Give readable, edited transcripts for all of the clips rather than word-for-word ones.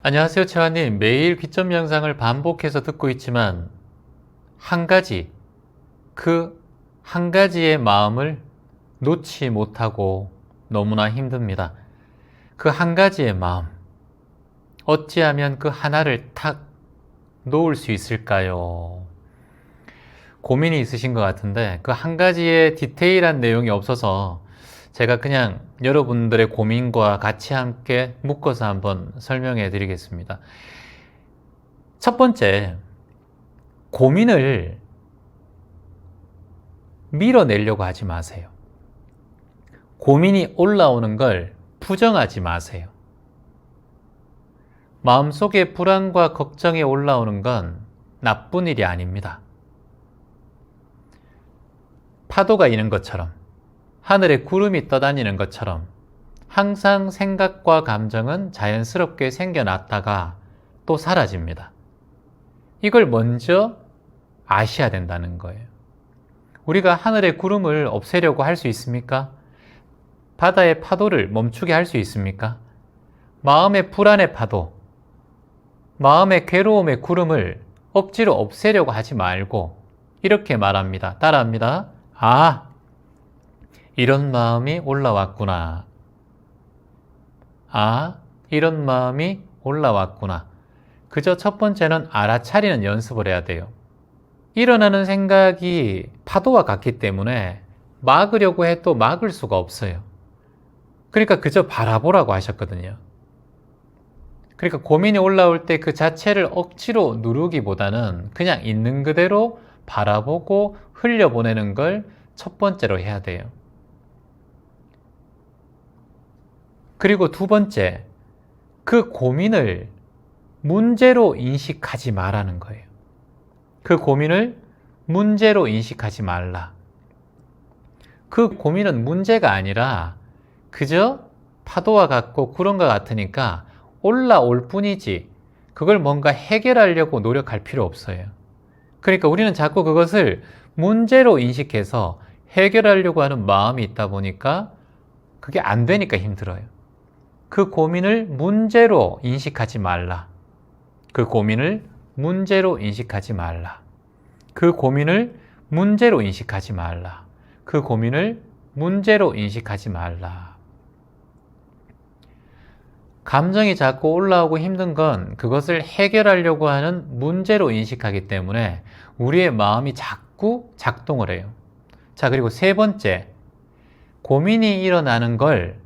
안녕하세요, 채화님. 매일 귀점 영상을 반복해서 듣고 있지만 그 한 가지의 마음을 놓지 못하고 너무나 힘듭니다. 그 한 가지의 마음, 어찌하면 그 하나를 탁 놓을 수 있을까요? 고민이 있으신 것 같은데 그 한 가지의 디테일한 내용이 없어서 제가 그냥 여러분들의 고민과 같이 함께 묶어서 한번 설명해 드리겠습니다. 첫 번째, 고민을 밀어내려고 하지 마세요. 고민이 올라오는 걸 부정하지 마세요. 마음속에 불안과 걱정이 올라오는 건 나쁜 일이 아닙니다. 파도가 있는 것처럼, 하늘에 구름이 떠다니는 것처럼 항상 생각과 감정은 자연스럽게 생겨났다가 또 사라집니다. 이걸 먼저 아셔야 된다는 거예요. 우리가 하늘의 구름을 없애려고 할 수 있습니까? 바다의 파도를 멈추게 할 수 있습니까? 마음의 불안의 파도, 마음의 괴로움의 구름을 억지로 없애려고 하지 말고 이렇게 말합니다. 따라합니다. 아, 이런 마음이 올라왔구나. 아, 이런 마음이 올라왔구나. 그저 첫 번째는 알아차리는 연습을 해야 돼요. 일어나는 생각이 파도와 같기 때문에 막으려고 해도 막을 수가 없어요. 그러니까 그저 바라보라고 하셨거든요. 그러니까 고민이 올라올 때 그 자체를 억지로 누르기보다는 그냥 있는 그대로 바라보고 흘려보내는 걸 첫 번째로 해야 돼요. 그리고 두 번째, 그 고민을 문제로 인식하지 말라는 거예요. 그 고민을 문제로 인식하지 말라. 그 고민은 문제가 아니라 그저 파도와 같고 구름과 같으니까 올라올 뿐이지 그걸 뭔가 해결하려고 노력할 필요 없어요. 그러니까 우리는 자꾸 그것을 문제로 인식해서 해결하려고 하는 마음이 있다 보니까 그게 안 되니까 힘들어요. 그 고민을 문제로 인식하지 말라. 그 고민을 문제로 인식하지 말라. 그 고민을 문제로 인식하지 말라. 그 고민을 문제로 인식하지 말라. 감정이 자꾸 올라오고 힘든 건 그것을 해결하려고 하는 문제로 인식하기 때문에 우리의 마음이 자꾸 작동을 해요. 자, 그리고 세 번째, 고민이 일어나는 걸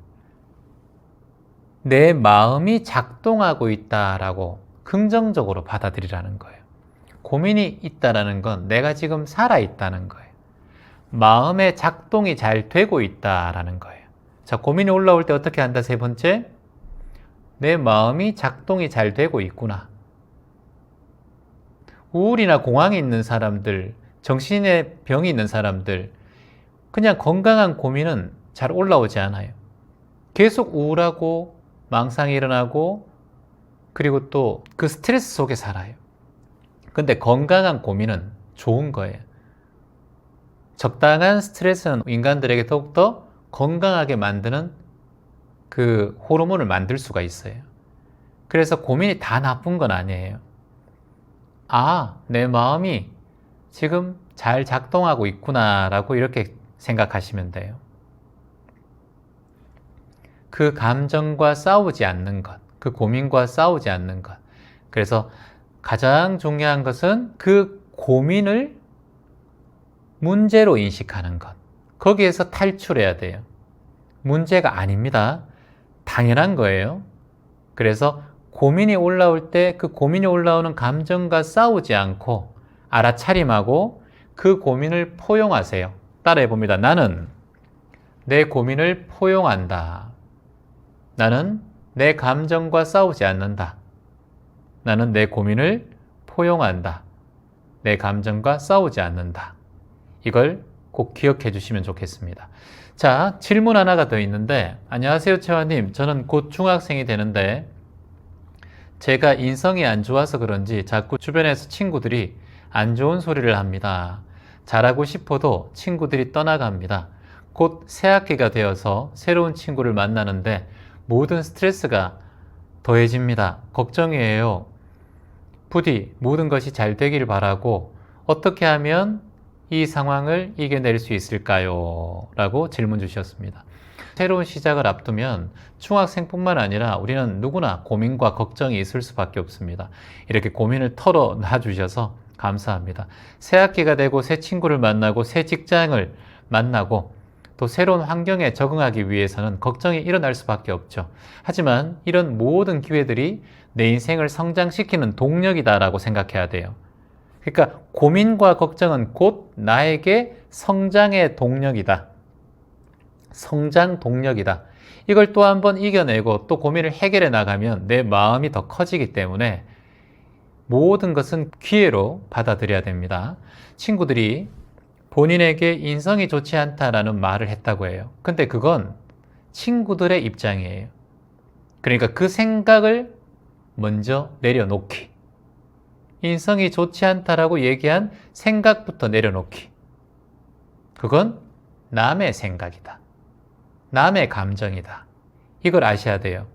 내 마음이 작동하고 있다라고 긍정적으로 받아들이라는 거예요. 고민이 있다라는 건 내가 지금 살아있다는 거예요. 마음의 작동이 잘 되고 있다라는 거예요. 자, 고민이 올라올 때 어떻게 한다? 세 번째, 내 마음이 작동이 잘 되고 있구나. 우울이나 공황이 있는 사람들, 정신의 병이 있는 사람들, 그냥 건강한 고민은 잘 올라오지 않아요. 계속 우울하고 망상이 일어나고 그리고 또 그 스트레스 속에 살아요. 근데 건강한 고민은 좋은 거예요. 적당한 스트레스는 인간들에게 더욱더 건강하게 만드는 그 호르몬을 만들 수가 있어요. 그래서 고민이 다 나쁜 건 아니에요. 아, 내 마음이 지금 잘 작동하고 있구나 라고 이렇게 생각하시면 돼요. 그 감정과 싸우지 않는 것, 그 고민과 싸우지 않는 것. 그래서 가장 중요한 것은 그 고민을 문제로 인식하는 것. 거기에서 탈출해야 돼요. 문제가 아닙니다. 당연한 거예요. 그래서 고민이 올라올 때 그 고민이 올라오는 감정과 싸우지 않고 알아차림하고 그 고민을 포용하세요. 따라해 봅니다. 나는 내 고민을 포용한다. 나는 내 감정과 싸우지 않는다. 나는 내 고민을 포용한다. 내 감정과 싸우지 않는다. 이걸 꼭 기억해 주시면 좋겠습니다. 자, 질문 하나가 더 있는데, 안녕하세요, 채화님. 저는 곧 중학생이 되는데 제가 인성이 안 좋아서 그런지 자꾸 주변에서 친구들이 안 좋은 소리를 합니다. 잘하고 싶어도 친구들이 떠나갑니다. 곧 새학기가 되어서 새로운 친구를 만나는데 모든 스트레스가 더해집니다. 걱정이에요. 부디 모든 것이 잘 되길 바라고 어떻게 하면 이 상황을 이겨낼 수 있을까요? 라고 질문 주셨습니다. 새로운 시작을 앞두면 중학생뿐만 아니라 우리는 누구나 고민과 걱정이 있을 수밖에 없습니다. 이렇게 고민을 털어놔 주셔서 감사합니다. 새 학기가 되고 새 친구를 만나고 새 직장을 만나고 또 새로운 환경에 적응하기 위해서는 걱정이 일어날 수밖에 없죠. 하지만 이런 모든 기회들이 내 인생을 성장시키는 동력이다라고 생각해야 돼요. 그러니까 고민과 걱정은 곧 나에게 성장의 동력이다. 성장 동력이다. 이걸 또 한번 이겨내고 또 고민을 해결해 나가면 내 마음이 더 커지기 때문에 모든 것은 기회로 받아들여야 됩니다. 친구들이 본인에게 인성이 좋지 않다라는 말을 했다고 해요. 근데 그건 친구들의 입장이에요. 그러니까 그 생각을 먼저 내려놓기. 인성이 좋지 않다라고 얘기한 생각부터 내려놓기. 그건 남의 생각이다. 남의 감정이다. 이걸 아셔야 돼요.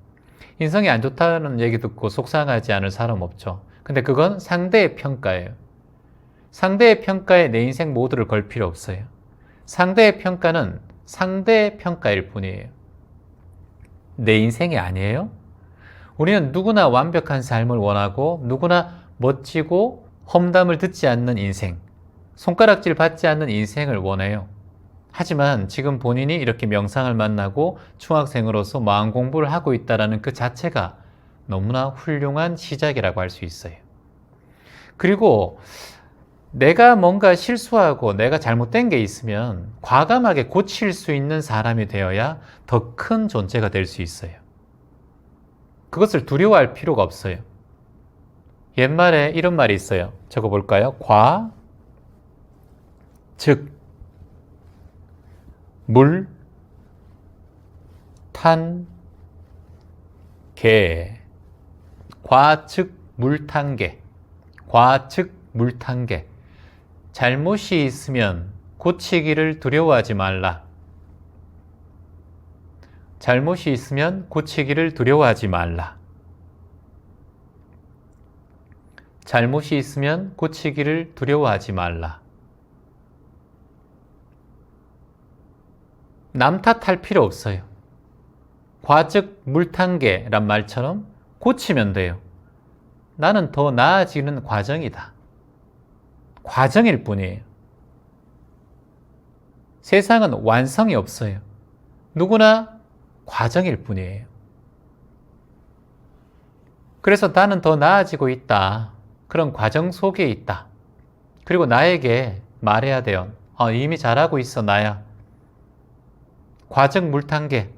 인성이 안 좋다는 얘기 듣고 속상하지 않을 사람 없죠. 근데 그건 상대의 평가예요. 상대의 평가에 내 인생 모두를 걸 필요 없어요. 상대의 평가는 상대의 평가일 뿐이에요. 내 인생이 아니에요? 우리는 누구나 완벽한 삶을 원하고 누구나 멋지고 험담을 듣지 않는 인생, 손가락질 받지 않는 인생을 원해요. 하지만 지금 본인이 이렇게 명상을 만나고 중학생으로서 마음 공부를 하고 있다는 그 자체가 너무나 훌륭한 시작이라고 할 수 있어요. 그리고 내가 뭔가 실수하고 내가 잘못된 게 있으면 과감하게 고칠 수 있는 사람이 되어야 더 큰 존재가 될 수 있어요. 그것을 두려워할 필요가 없어요. 옛말에 이런 말이 있어요. 적어볼까요? 즉, 물, 탄, 개. 과즉 물탄개. 과즉 물탄개. 잘못이 있으면 고치기를 두려워하지 말라. 잘못이 있으면 고치기를 두려워하지 말라. 잘못이 있으면 고치기를 두려워하지 말라. 남 탓할 필요 없어요. 과즉 물탄개란 말처럼 고치면 돼요. 나는 더 나아지는 과정이다. 과정일 뿐이에요. 세상은 완성이 없어요. 누구나 과정일 뿐이에요. 그래서 나는 더 나아지고 있다. 그런 과정 속에 있다. 그리고 나에게 말해야 돼요. 이미 잘하고 있어, 나야. 과정 물탄개.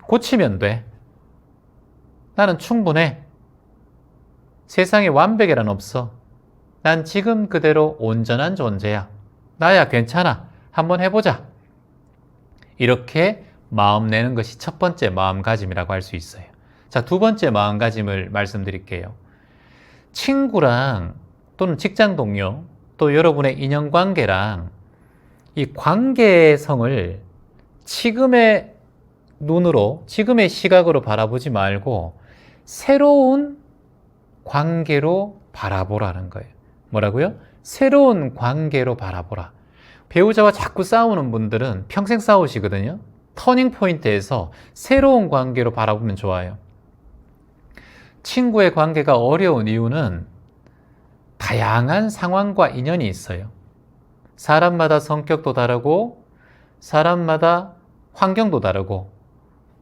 고치면 돼. 나는 충분해. 세상에 완벽이란 없어. 난 지금 그대로 온전한 존재야. 나야 괜찮아. 한번 해보자. 이렇게 마음 내는 것이 첫 번째 마음가짐이라고 할 수 있어요. 자, 두 번째 마음가짐을 말씀드릴게요. 친구랑 또는 직장 동료 또 여러분의 인연관계랑 이 관계성을 지금의 눈으로, 지금의 시각으로 바라보지 말고 새로운 관계로 바라보라는 거예요. 뭐라고요? 새로운 관계로 바라보라. 배우자와 자꾸 싸우는 분들은 평생 싸우시거든요. 터닝 포인트에서 새로운 관계로 바라보면 좋아요. 친구의 관계가 어려운 이유는 다양한 상황과 인연이 있어요. 사람마다 성격도 다르고 사람마다 환경도 다르고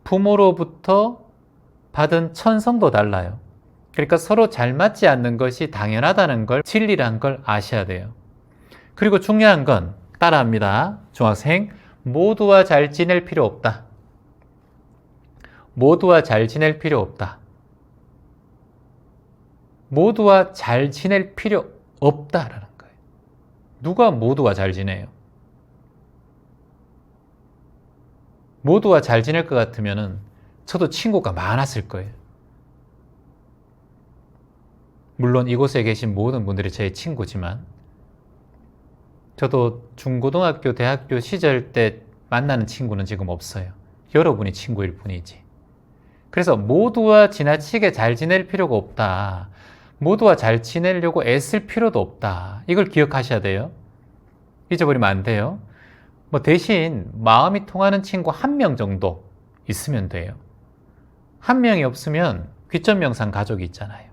부모로부터 받은 천성도 달라요. 그러니까 서로 잘 맞지 않는 것이 당연하다는 걸, 진리란 걸 아셔야 돼요. 그리고 중요한 건 따라합니다. 중학생, 모두와 잘 지낼 필요 없다. 모두와 잘 지낼 필요 없다. 모두와 잘 지낼 필요 없다라는 거예요. 누가 모두와 잘 지내요? 모두와 잘 지낼 것 같으면은 저도 친구가 많았을 거예요. 물론 이곳에 계신 모든 분들이 제 친구지만 저도 중고등학교, 대학교 시절 때 만나는 친구는 지금 없어요. 여러분이 친구일 뿐이지. 그래서 모두와 지나치게 잘 지낼 필요가 없다. 모두와 잘 지내려고 애쓸 필요도 없다. 이걸 기억하셔야 돼요. 잊어버리면 안 돼요. 뭐 대신 마음이 통하는 친구 1명 정도 있으면 돼요. 1명이 없으면 귀점명상 가족이 있잖아요.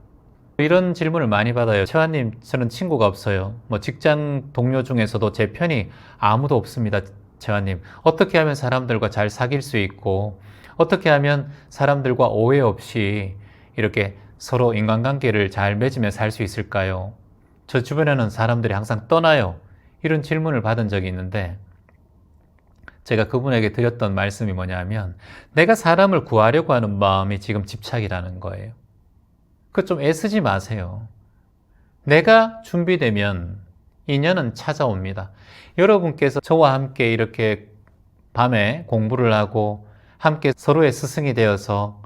이런 질문을 많이 받아요. 최환님, 저는 친구가 없어요. 뭐 직장 동료 중에서도 제 편이 아무도 없습니다. 최환님, 어떻게 하면 사람들과 잘 사귈 수 있고, 어떻게 하면 사람들과 오해 없이 이렇게 서로 인간관계를 잘 맺으며 살 수 있을까요? 저 주변에는 사람들이 항상 떠나요. 이런 질문을 받은 적이 있는데, 제가 그분에게 드렸던 말씀이 뭐냐면, 내가 사람을 구하려고 하는 마음이 지금 집착이라는 거예요. 그거 좀 애쓰지 마세요. 내가 준비되면 인연은 찾아옵니다. 여러분께서 저와 함께 이렇게 밤에 공부를 하고 함께 서로의 스승이 되어서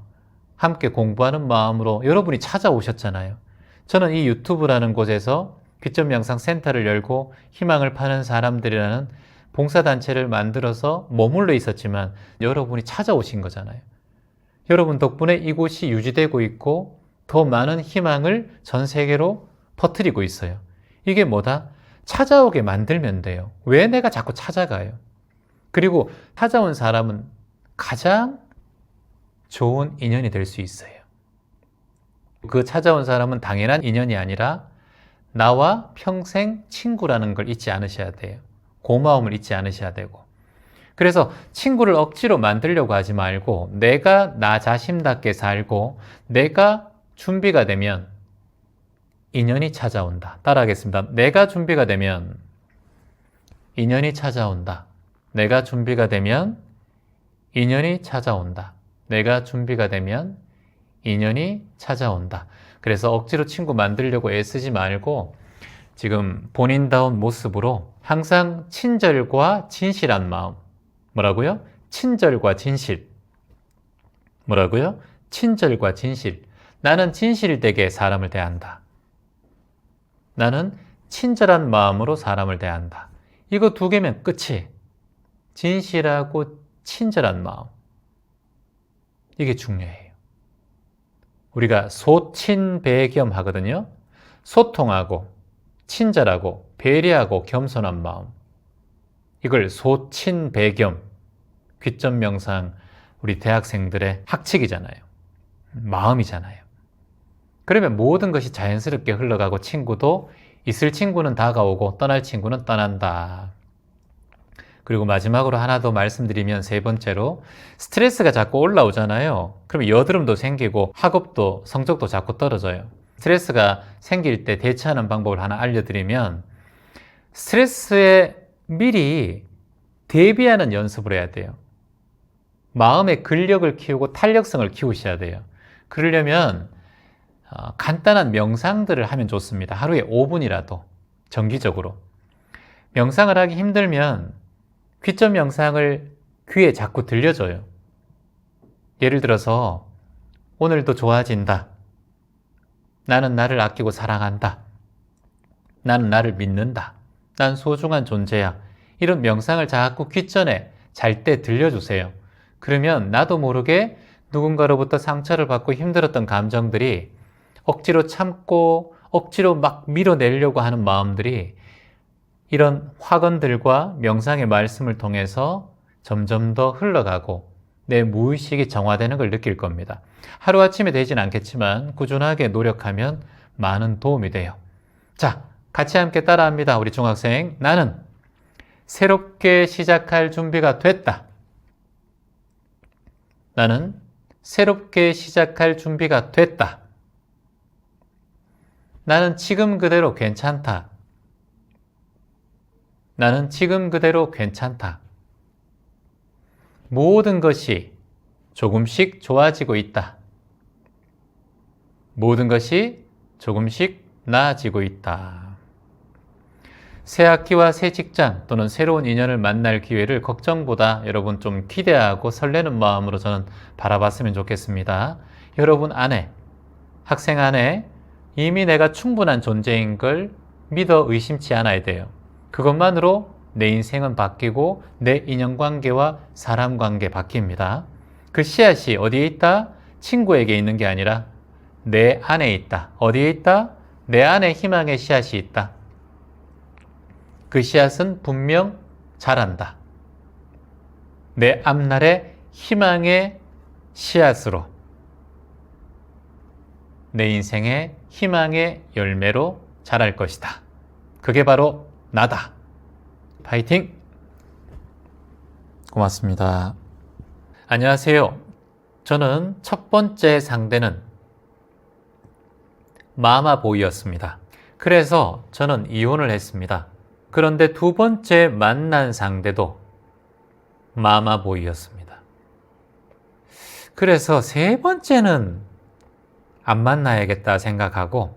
함께 공부하는 마음으로 여러분이 찾아오셨잖아요. 저는 이 유튜브라는 곳에서 귀점명상센터를 열고 희망을 파는 사람들이라는 봉사단체를 만들어서 머물러 있었지만 여러분이 찾아오신 거잖아요. 여러분 덕분에 이곳이 유지되고 있고 더 많은 희망을 전 세계로 퍼뜨리고 있어요. 이게 뭐다? 찾아오게 만들면 돼요. 왜 내가 자꾸 찾아가요? 그리고 찾아온 사람은 가장 좋은 인연이 될 수 있어요. 그 찾아온 사람은 당연한 인연이 아니라 나와 평생 친구라는 걸 잊지 않으셔야 돼요. 고마움을 잊지 않으셔야 되고. 그래서 친구를 억지로 만들려고 하지 말고 내가 나 자신답게 살고 내가 준비가 되면 인연이 찾아온다. 따라하겠습니다. 내가 준비가 되면 인연이 찾아온다. 내가 준비가 되면 인연이 찾아온다. 내가 준비가 되면 인연이 찾아온다. 그래서 억지로 친구 만들려고 애쓰지 말고 지금 본인다운 모습으로 항상 친절과 진실한 마음. 뭐라고요? 친절과 진실. 뭐라고요? 친절과 진실. 나는 진실되게 사람을 대한다. 나는 친절한 마음으로 사람을 대한다. 이거 2개면 끝이. 진실하고 친절한 마음. 이게 중요해요. 우리가 소친배겸 하거든요. 소통하고 친절하고 배려하고 겸손한 마음. 이걸 소친배겸. 귀점명상 우리 대학생들의 학칙이잖아요. 마음이잖아요. 그러면 모든 것이 자연스럽게 흘러가고 친구도 있을 친구는 다가오고 떠날 친구는 떠난다. 그리고 마지막으로 하나 더 말씀드리면 3번째로 스트레스가 자꾸 올라오잖아요. 그러면 여드름도 생기고 학업도 성적도 자꾸 떨어져요. 스트레스가 생길 때 대처하는 방법을 하나 알려드리면 스트레스에 미리 대비하는 연습을 해야 돼요. 마음의 근력을 키우고 탄력성을 키우셔야 돼요. 그러려면 간단한 명상들을 하면 좋습니다. 하루에 5분이라도 정기적으로. 명상을 하기 힘들면 귀점 명상을 귀에 자꾸 들려줘요. 예를 들어서 오늘도 좋아진다. 나는 나를 아끼고 사랑한다. 나는 나를 믿는다. 난 소중한 존재야. 이런 명상을 자꾸 귀전에 잘 때 들려주세요. 그러면 나도 모르게 누군가로부터 상처를 받고 힘들었던 감정들이 억지로 참고 억지로 막 밀어내려고 하는 마음들이 이런 화건들과 명상의 말씀을 통해서 점점 더 흘러가고 내 무의식이 정화되는 걸 느낄 겁니다. 하루아침에 되진 않겠지만 꾸준하게 노력하면 많은 도움이 돼요. 자, 같이 함께 따라합니다. 우리 중학생. 나는 새롭게 시작할 준비가 됐다. 나는 새롭게 시작할 준비가 됐다. 나는 지금 그대로 괜찮다. 나는 지금 그대로 괜찮다. 모든 것이 조금씩 좋아지고 있다. 모든 것이 조금씩 나아지고 있다. 새 학기와 새 직장 또는 새로운 인연을 만날 기회를 걱정보다 여러분 좀 기대하고 설레는 마음으로 저는 바라봤으면 좋겠습니다. 여러분 안에, 학생 안에 이미 내가 충분한 존재인 걸 믿어 의심치 않아야 돼요. 그것만으로 내 인생은 바뀌고 내 인연관계와 사람관계 바뀝니다. 그 씨앗이 어디에 있다? 친구에게 있는 게 아니라 내 안에 있다. 어디에 있다? 내 안에 희망의 씨앗이 있다. 그 씨앗은 분명 자란다. 내 앞날에 희망의 씨앗으로 내 인생의 희망의 열매로 자랄 것이다. 그게 바로 나다. 파이팅! 고맙습니다. 안녕하세요. 저는 첫 번째 상대는 마마보이였습니다. 그래서 저는 이혼을 했습니다. 그런데 두 번째 만난 상대도 마마보이였습니다. 그래서 세 번째는 안 만나야겠다 생각하고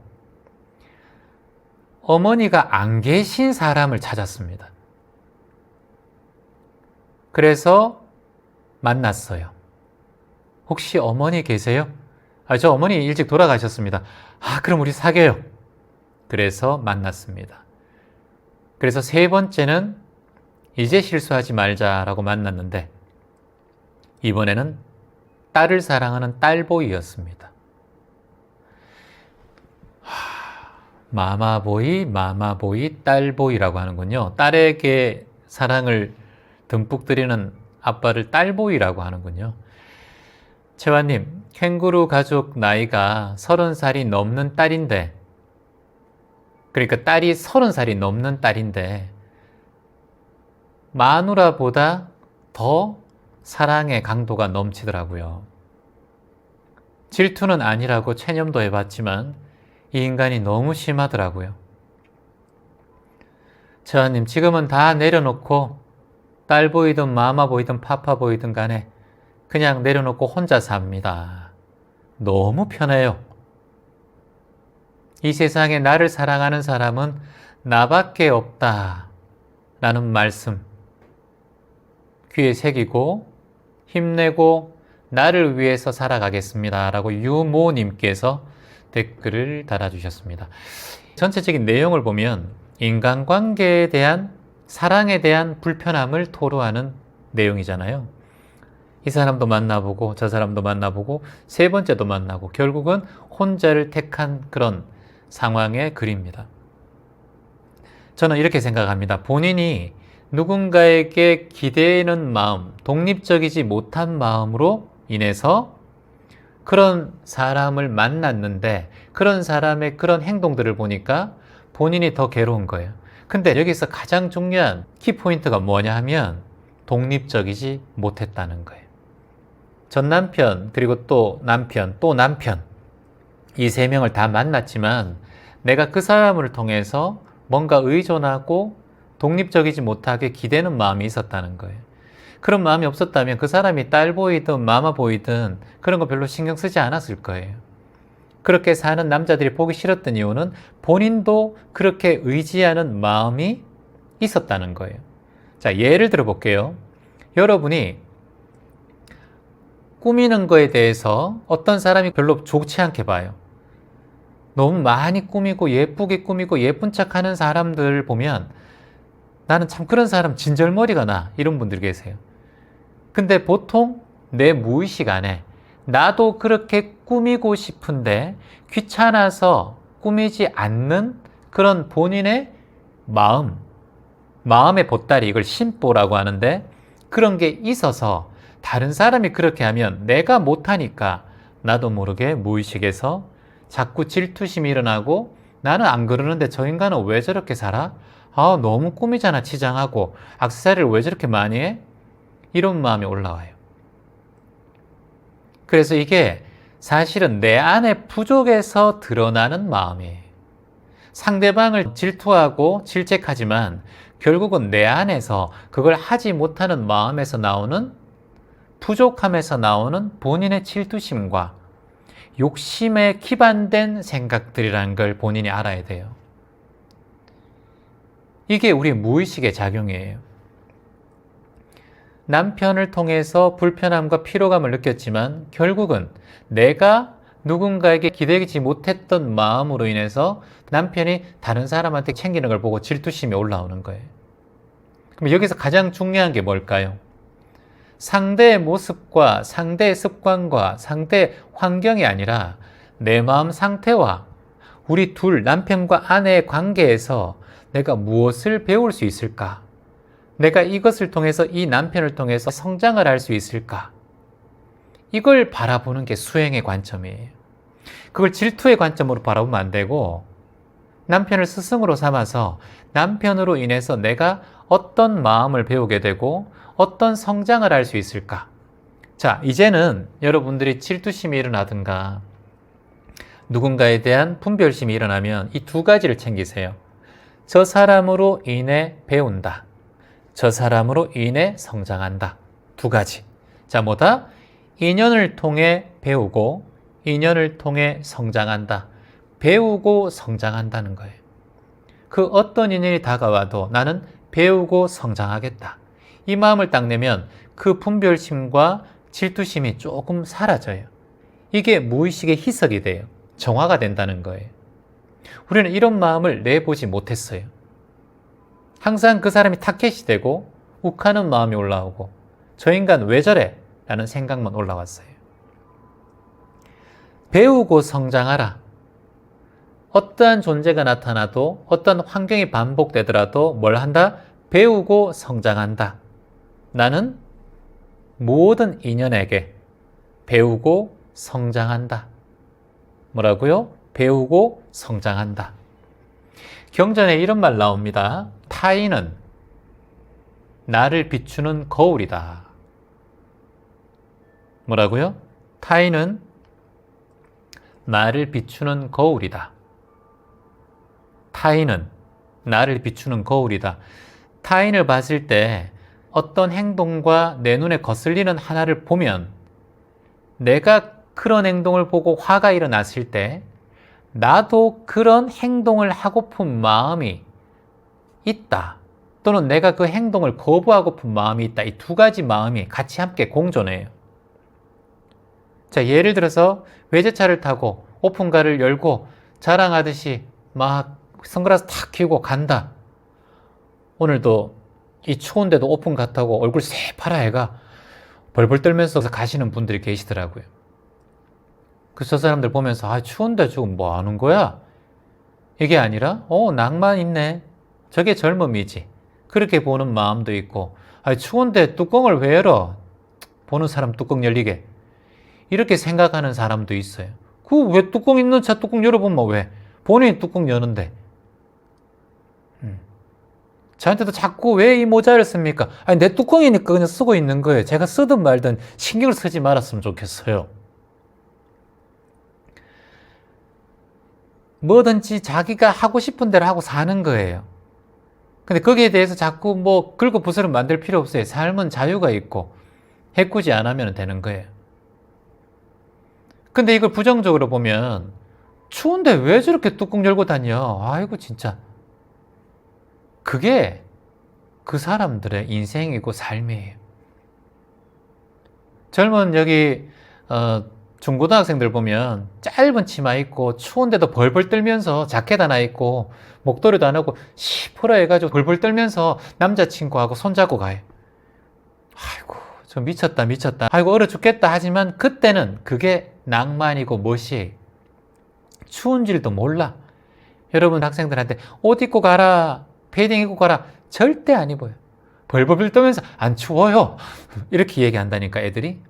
어머니가 안 계신 사람을 찾았습니다. 그래서 만났어요. 혹시 어머니 계세요? 저 어머니 일찍 돌아가셨습니다. 그럼 우리 사귀어요. 그래서 만났습니다. 그래서 세 번째는 이제 실수하지 말자라고 만났는데 이번에는 딸을 사랑하는 딸보이였습니다. 마마보이, 딸보이라고 하는군요. 딸에게 사랑을 듬뿍 드리는 아빠를 딸보이라고 하는군요. 채화님, 캥거루 가족 나이가 30살이 넘는 딸인데, 그러니까 딸이 30살이 넘는 딸인데 마누라보다 더 사랑의 강도가 넘치더라고요. 질투는 아니라고 체념도 해봤지만 이 인간이 너무 심하더라고요. 채화님, 지금은 다 내려놓고 딸 보이든 마마 보이든 파파 보이든 간에 그냥 내려놓고 혼자 삽니다. 너무 편해요. 이 세상에 나를 사랑하는 사람은 나밖에 없다 라는 말씀 귀에 새기고 힘내고 나를 위해서 살아가겠습니다 라고 유모님께서 댓글을 달아주셨습니다. 전체적인 내용을 보면 인간관계에 대한 사랑에 대한 불편함을 토로하는 내용이잖아요. 이 사람도 만나보고 저 사람도 만나보고 세 번째도 만나고 결국은 혼자를 택한 그런 상황의 글입니다. 저는 이렇게 생각합니다. 본인이 누군가에게 기대는 마음, 독립적이지 못한 마음으로 인해서 그런 사람을 만났는데 그런 사람의 그런 행동들을 보니까 본인이 더 괴로운 거예요. 근데 여기서 가장 중요한 키포인트가 뭐냐 하면 독립적이지 못했다는 거예요. 전 남편, 그리고 또 남편, 또 남편 이 세 명을 다 만났지만 내가 그 사람을 통해서 뭔가 의존하고 독립적이지 못하게 기대는 마음이 있었다는 거예요. 그런 마음이 없었다면 그 사람이 딸 보이든 마마 보이든 그런 거 별로 신경 쓰지 않았을 거예요. 그렇게 사는 남자들이 보기 싫었던 이유는 본인도 그렇게 의지하는 마음이 있었다는 거예요. 자, 예를 들어 볼게요. 여러분이 꾸미는 거에 대해서 어떤 사람이 별로 좋지 않게 봐요. 너무 많이 꾸미고 예쁘게 꾸미고 예쁜 척 하는 사람들 보면 나는 참 그런 사람 진절머리가 나 이런 분들 계세요. 근데 보통 내 무의식 안에 나도 그렇게 꾸미고 싶은데 귀찮아서 꾸미지 않는 그런 본인의 마음의 보따리, 이걸 심보라고 하는데 그런 게 있어서 다른 사람이 그렇게 하면 내가 못하니까 나도 모르게 무의식에서 자꾸 질투심이 일어나고 나는 안 그러는데 저 인간은 왜 저렇게 살아? 너무 꾸미잖아, 치장하고 액세서리를 왜 저렇게 많이 해? 이런 마음이 올라와요. 그래서 이게 사실은 내 안에 부족해서 드러나는 마음이에요. 상대방을 질투하고 질책하지만 결국은 내 안에서 그걸 하지 못하는 마음에서 나오는 부족함에서 나오는 본인의 질투심과 욕심에 기반된 생각들이라는 걸 본인이 알아야 돼요. 이게 우리 무의식의 작용이에요. 남편을 통해서 불편함과 피로감을 느꼈지만 결국은 내가 누군가에게 기대지 못했던 마음으로 인해서 남편이 다른 사람한테 챙기는 걸 보고 질투심이 올라오는 거예요. 그럼 여기서 가장 중요한 게 뭘까요? 상대의 모습과 상대의 습관과 상대의 환경이 아니라 내 마음 상태와 우리 둘 남편과 아내의 관계에서 내가 무엇을 배울 수 있을까? 내가 이것을 통해서 이 남편을 통해서 성장을 할 수 있을까? 이걸 바라보는 게 수행의 관점이에요. 그걸 질투의 관점으로 바라보면 안 되고 남편을 스승으로 삼아서 남편으로 인해서 내가 어떤 마음을 배우게 되고 어떤 성장을 할 수 있을까? 자, 이제는 여러분들이 질투심이 일어나든가 누군가에 대한 분별심이 일어나면 이 두 가지를 챙기세요. 저 사람으로 인해 배운다. 저 사람으로 인해 성장한다. 두 가지. 자, 뭐다? 인연을 통해 배우고 인연을 통해 성장한다. 배우고 성장한다는 거예요. 그 어떤 인연이 다가와도 나는 배우고 성장하겠다. 이 마음을 딱 내면 그 분별심과 질투심이 조금 사라져요. 이게 무의식의 희석이 돼요. 정화가 된다는 거예요. 우리는 이런 마음을 내보지 못했어요. 항상 그 사람이 타켓이 되고 욱하는 마음이 올라오고 저 인간 왜 저래? 라는 생각만 올라왔어요. 배우고 성장하라. 어떠한 존재가 나타나도 어떤 환경이 반복되더라도 뭘 한다? 배우고 성장한다. 나는 모든 인연에게 배우고 성장한다. 뭐라고요? 배우고 성장한다. 경전에 이런 말 나옵니다. 타인은 나를 비추는 거울이다. 뭐라고요? 타인은 나를 비추는 거울이다. 타인은 나를 비추는 거울이다. 타인을 봤을 때 어떤 행동과 내 눈에 거슬리는 하나를 보면 내가 그런 행동을 보고 화가 일어났을 때 나도 그런 행동을 하고픈 마음이 있다. 또는 내가 그 행동을 거부하고픈 마음이 있다. 이 두 가지 마음이 같이 함께 공존해요. 자, 예를 들어서 외제차를 타고 오픈카를 열고 자랑하듯이 막 선글라스 탁 끼고 간다. 오늘도 이 추운데도 오픈카 타고 얼굴 새파라 애가 벌벌 떨면서 가시는 분들이 계시더라고요. 그래서 저 사람들 보면서 아 추운데 지금 뭐 하는 거야? 이게 아니라 낭만 있네. 저게 젊음이지. 그렇게 보는 마음도 있고 아 추운데 뚜껑을 왜 열어? 보는 사람 뚜껑 열리게. 이렇게 생각하는 사람도 있어요. 그 왜 뚜껑 있는 차 뚜껑 열어보면 왜? 본인이 뚜껑 여는데. 저한테도 자꾸 왜 이 모자를 씁니까? 아니 내 뚜껑이니까 그냥 쓰고 있는 거예요. 제가 쓰든 말든 신경을 쓰지 말았으면 좋겠어요. 뭐든지 자기가 하고 싶은 대로 하고 사는 거예요. 근데 거기에 대해서 자꾸 뭐 긁어 부스럼 만들 필요 없어요. 삶은 자유가 있고 해꾸지 안 하면 되는 거예요. 근데 이걸 부정적으로 보면 추운데 왜 저렇게 뚜껑 열고 다녀? 아이고 진짜. 그게 그 사람들의 인생이고 삶이에요. 젊은 여기 중고등학생들 보면 짧은 치마 입고 추운데도 벌벌 떨면서 자켓 하나 입고 목도리도 안 하고 시퍼러 해가지고 벌벌 떨면서 남자친구하고 손잡고 가요. 아이고 저 미쳤다 미쳤다. 아이고 얼어 죽겠다. 하지만 그때는 그게 낭만이고 멋이 추운 줄도 몰라. 여러분 학생들한테 옷 입고 가라 패딩 입고 가라 절대 안 입어요. 벌벌 떨면서 안 추워요 이렇게 얘기한다니까 애들이.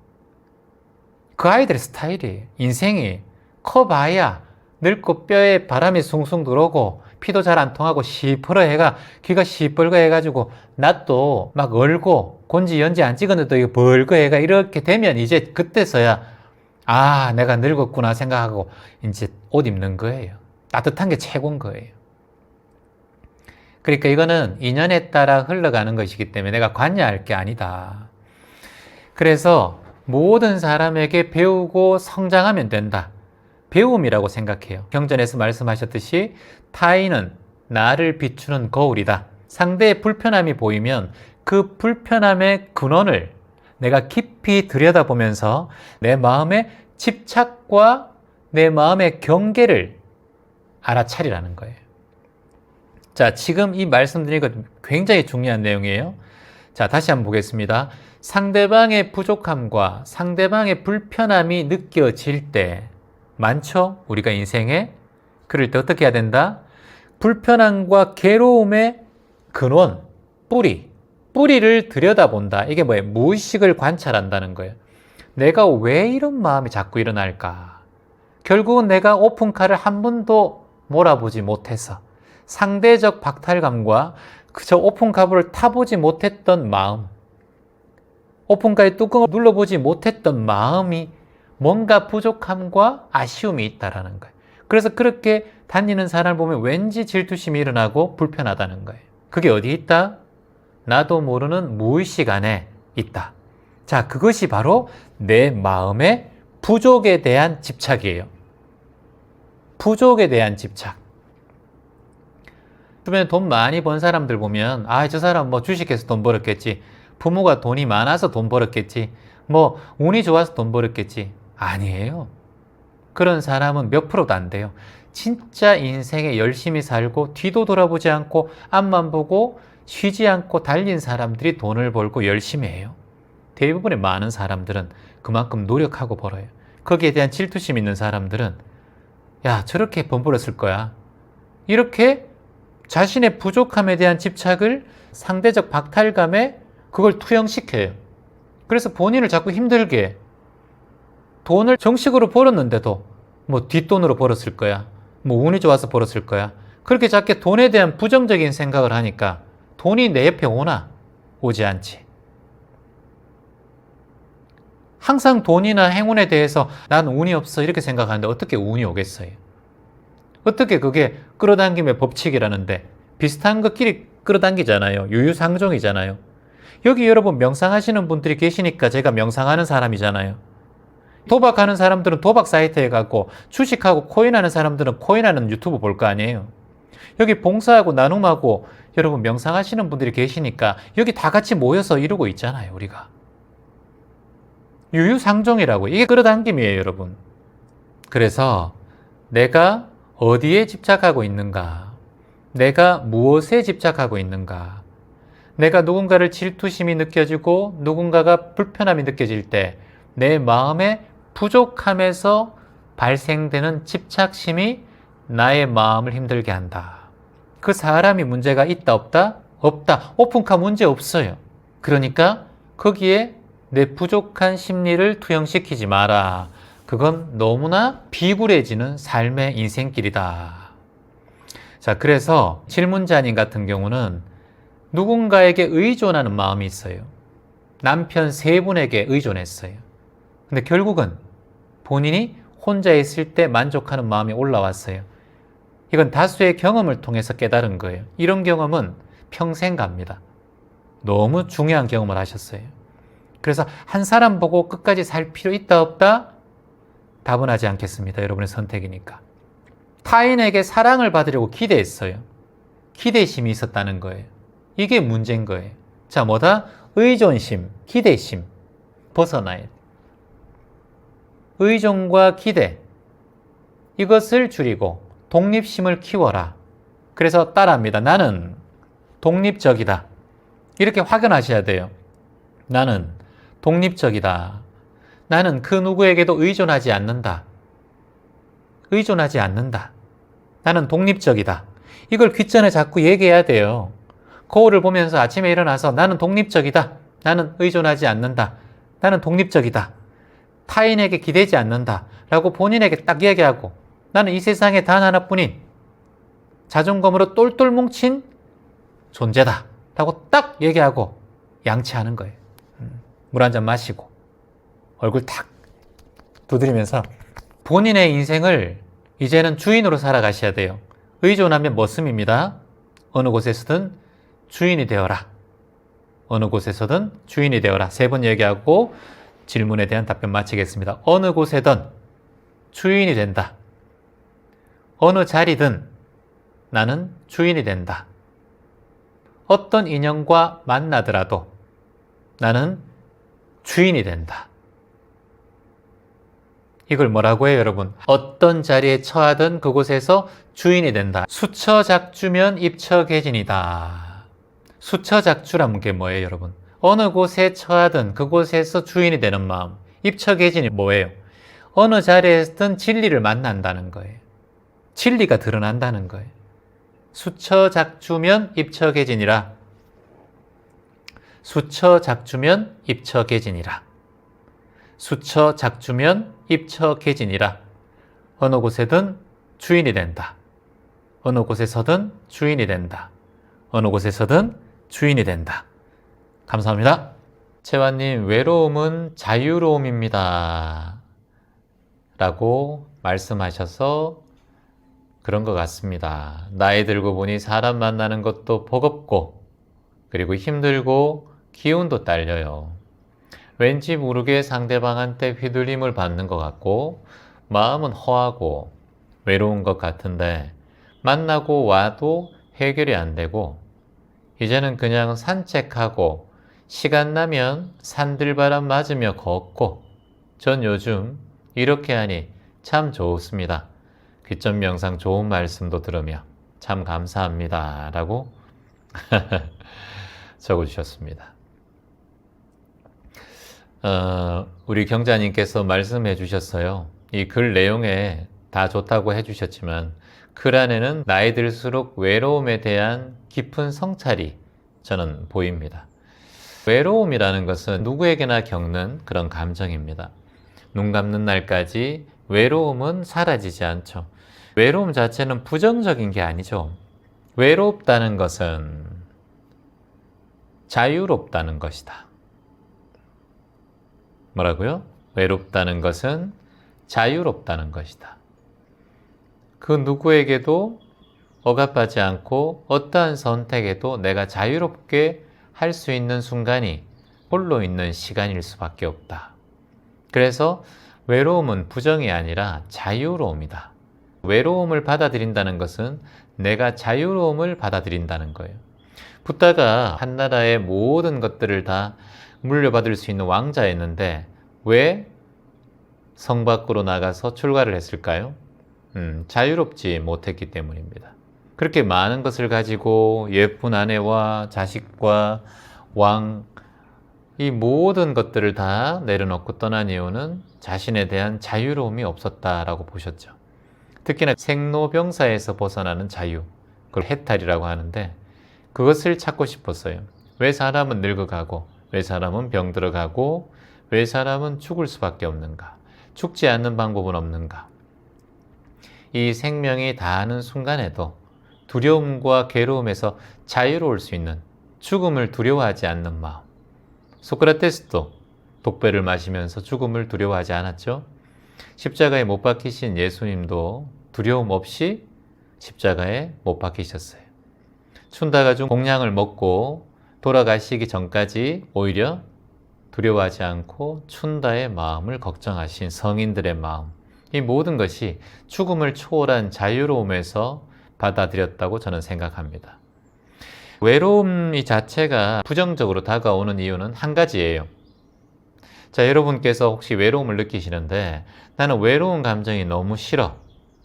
그 아이들의 스타일이에요. 인생이 커봐야 늙고 뼈에 바람이 숭숭 들어오고 피도 잘 안 통하고 시퍼러 해가 귀가 시뻘거 해가지고 낯도 막 얼고 곤지 연지 안 찍었는데도 이거 벌거 해가 이렇게 되면 이제 그때서야 아 내가 늙었구나 생각하고 이제 옷 입는 거예요. 따뜻한 게 최고인 거예요. 그러니까 이거는 인연에 따라 흘러가는 것이기 때문에 내가 관여할 게 아니다. 그래서 모든 사람에게 배우고 성장하면 된다. 배움이라고 생각해요. 경전에서 말씀하셨듯이 타인은 나를 비추는 거울이다. 상대의 불편함이 보이면 그 불편함의 근원을 내가 깊이 들여다보면서 내 마음의 집착과 내 마음의 경계를 알아차리라는 거예요. 자, 지금 이 말씀드린 것 굉장히 중요한 내용이에요. 자, 다시 한번 보겠습니다. 상대방의 부족함과 상대방의 불편함이 느껴질 때 많죠? 우리가 인생에. 그럴 때 어떻게 해야 된다? 불편함과 괴로움의 근원, 뿌리를 들여다본다. 이게 뭐예요? 무의식을 관찰한다는 거예요. 내가 왜 이런 마음이 자꾸 일어날까? 결국은 내가 오픈카를 한 번도 몰아보지 못해서 상대적 박탈감과 그저 오픈카를 타보지 못했던 마음, 오픈카의 뚜껑을 눌러보지 못했던 마음이 뭔가 부족함과 아쉬움이 있다라는 거예요. 그래서 그렇게 다니는 사람을 보면 왠지 질투심이 일어나고 불편하다는 거예요. 그게 어디 있다? 나도 모르는 무의식 안에 있다. 자, 그것이 바로 내 마음의 부족에 대한 집착이에요. 부족에 대한 집착. 주변에 돈 많이 번 사람들 보면 저 사람 뭐 주식해서 돈 벌었겠지, 부모가 돈이 많아서 돈 벌었겠지, 뭐 운이 좋아서 돈 벌었겠지. 아니에요. 그런 사람은 몇 프로도 안 돼요. 진짜 인생에 열심히 살고 뒤도 돌아보지 않고 앞만 보고 쉬지 않고 달린 사람들이 돈을 벌고 열심히 해요. 대부분의 많은 사람들은 그만큼 노력하고 벌어요. 거기에 대한 질투심 있는 사람들은 야, 저렇게 돈 벌었을 거야, 이렇게 자신의 부족함에 대한 집착을 상대적 박탈감에 그걸 투영시켜요. 그래서 본인을 자꾸 힘들게 해. 돈을 정식으로 벌었는데도 뭐 뒷돈으로 벌었을 거야, 뭐 운이 좋아서 벌었을 거야, 그렇게 자꾸 돈에 대한 부정적인 생각을 하니까 돈이 내 옆에 오나? 오지 않지. 항상 돈이나 행운에 대해서 난 운이 없어 이렇게 생각하는데 어떻게 운이 오겠어요? 어떻게 그게 끌어당김의 법칙이라는데 비슷한 것끼리 끌어당기잖아요. 유유상종이잖아요. 여기 여러분 명상하시는 분들이 계시니까 제가 명상하는 사람이잖아요. 도박하는 사람들은 도박 사이트에 가고 주식하고 코인하는 사람들은 코인하는 유튜브 볼 거 아니에요. 여기 봉사하고 나눔하고 여러분 명상하시는 분들이 계시니까 여기 다 같이 모여서 이루고 있잖아요. 우리가 유유상종이라고. 이게 끌어당김이에요, 여러분. 그래서 내가 어디에 집착하고 있는가, 내가 무엇에 집착하고 있는가, 내가 누군가를 질투심이 느껴지고 누군가가 불편함이 느껴질 때 내 마음의 부족함에서 발생되는 집착심이 나의 마음을 힘들게 한다. 그 사람이 문제가 있다 없다? 없다. 오픈카 문제 없어요. 그러니까 거기에 내 부족한 심리를 투영시키지 마라. 그건 너무나 비굴해지는 삶의 인생길이다. 자, 그래서 질문자님 같은 경우는 누군가에게 의존하는 마음이 있어요. 남편 3분에게 의존했어요. 근데 결국은 본인이 혼자 있을 때 만족하는 마음이 올라왔어요. 이건 다수의 경험을 통해서 깨달은 거예요. 이런 경험은 평생 갑니다. 너무 중요한 경험을 하셨어요. 그래서 한 사람 보고 끝까지 살 필요 있다 없다? 답은 하지 않겠습니다. 여러분의 선택이니까. 타인에게 사랑을 받으려고 기대했어요. 기대심이 있었다는 거예요. 이게 문제인 거예요. 자, 뭐다? 의존심, 기대심. 벗어나야 돼. 의존과 기대. 이것을 줄이고 독립심을 키워라. 그래서 따라합니다. 나는 독립적이다. 이렇게 확연하셔야 돼요. 나는 독립적이다. 나는 그 누구에게도 의존하지 않는다. 의존하지 않는다. 나는 독립적이다. 이걸 귓전에 자꾸 얘기해야 돼요. 거울을 보면서 아침에 일어나서 나는 독립적이다. 나는 의존하지 않는다. 나는 독립적이다. 타인에게 기대지 않는다. 라고 본인에게 딱 얘기하고 나는 이 세상에 단 하나뿐인 자존감으로 똘똘 뭉친 존재다. 라고 딱 얘기하고 양치하는 거예요. 물 한 잔 마시고 얼굴 탁 두드리면서 본인의 인생을 이제는 주인으로 살아가셔야 돼요. 의존하면 머슴입니다. 어느 곳에서든 주인이 되어라. 어느 곳에서든 주인이 되어라. 3번 얘기하고 질문에 대한 답변 마치겠습니다. 어느 곳에든 주인이 된다. 어느 자리든 나는 주인이 된다. 어떤 인연과 만나더라도 나는 주인이 된다. 이걸 뭐라고 해요, 여러분? 어떤 자리에 처하든 그곳에서 주인이 된다. 수처작주면 입처개진이다. 수처작주라는 게 뭐예요, 여러분? 어느 곳에 처하든 그곳에서 주인이 되는 마음. 입처계진이 뭐예요? 어느 자리에서든 진리를 만난다는 거예요. 진리가 드러난다는 거예요. 수처작주면 입처계진이라. 수처작주면 입처계진이라. 수처작주면 입처계진이라. 어느 곳에든 주인이 된다. 어느 곳에서든 주인이 된다. 어느 곳에서든 주인이 된다. 감사합니다. 채화님, 외로움은 자유로움입니다. 라고 말씀하셔서 그런 것 같습니다. 나이 들고 보니 사람 만나는 것도 버겁고, 그리고 힘들고, 기운도 딸려요. 왠지 모르게 상대방한테 휘둘림을 받는 것 같고, 마음은 허하고, 외로운 것 같은데, 만나고 와도 해결이 안 되고, 이제는 그냥 산책하고, 시간 나면 산들바람 맞으며 걷고, 전 요즘 이렇게 하니 참 좋습니다. 귀점 명상 좋은 말씀도 들으며 참 감사합니다. 라고 적어주셨습니다. 우리 경자님께서 말씀해 주셨어요. 이 글 내용에 다 좋다고 해주셨지만 글 안에는 나이 들수록 외로움에 대한 깊은 성찰이 저는 보입니다. 외로움이라는 것은 누구에게나 겪는 그런 감정입니다. 눈 감는 날까지 외로움은 사라지지 않죠. 외로움 자체는 부정적인 게 아니죠. 외롭다는 것은 자유롭다는 것이다. 뭐라고요? 외롭다는 것은 자유롭다는 것이다. 그 누구에게도 억압하지 않고 어떠한 선택에도 내가 자유롭게 할 수 있는 순간이 홀로 있는 시간일 수밖에 없다. 그래서 외로움은 부정이 아니라 자유로움이다. 외로움을 받아들인다는 것은 내가 자유로움을 받아들인다는 거예요. 붓다가 한나라의 모든 것들을 다 물려받을 수 있는 왕자였는데 왜 성 밖으로 나가서 출가를 했을까요? 자유롭지 못했기 때문입니다. 그렇게 많은 것을 가지고 예쁜 아내와 자식과 왕, 이 모든 것들을 다 내려놓고 떠난 이유는 자신에 대한 자유로움이 없었다라고 보셨죠. 특히나 생로병사에서 벗어나는 자유, 그걸 해탈이라고 하는데 그것을 찾고 싶었어요. 왜 사람은 늙어가고, 왜 사람은 병들어가고, 왜 사람은 죽을 수밖에 없는가? 죽지 않는 방법은 없는가? 이 생명이 다하는 순간에도 두려움과 괴로움에서 자유로울 수 있는 죽음을 두려워하지 않는 마음. 소크라테스도 독배를 마시면서 죽음을 두려워하지 않았죠. 십자가에 못 박히신 예수님도 두려움 없이 십자가에 못 박히셨어요. 춘다가 공양을 먹고 돌아가시기 전까지 오히려 두려워하지 않고 춘다의 마음을 걱정하신 성인들의 마음, 이 모든 것이 죽음을 초월한 자유로움에서 받아들였다고 저는 생각합니다. 외로움 이 자체가 부정적으로 다가오는 이유는 한 가지예요. 자, 여러분께서 혹시 외로움을 느끼시는데 나는 외로운 감정이 너무 싫어,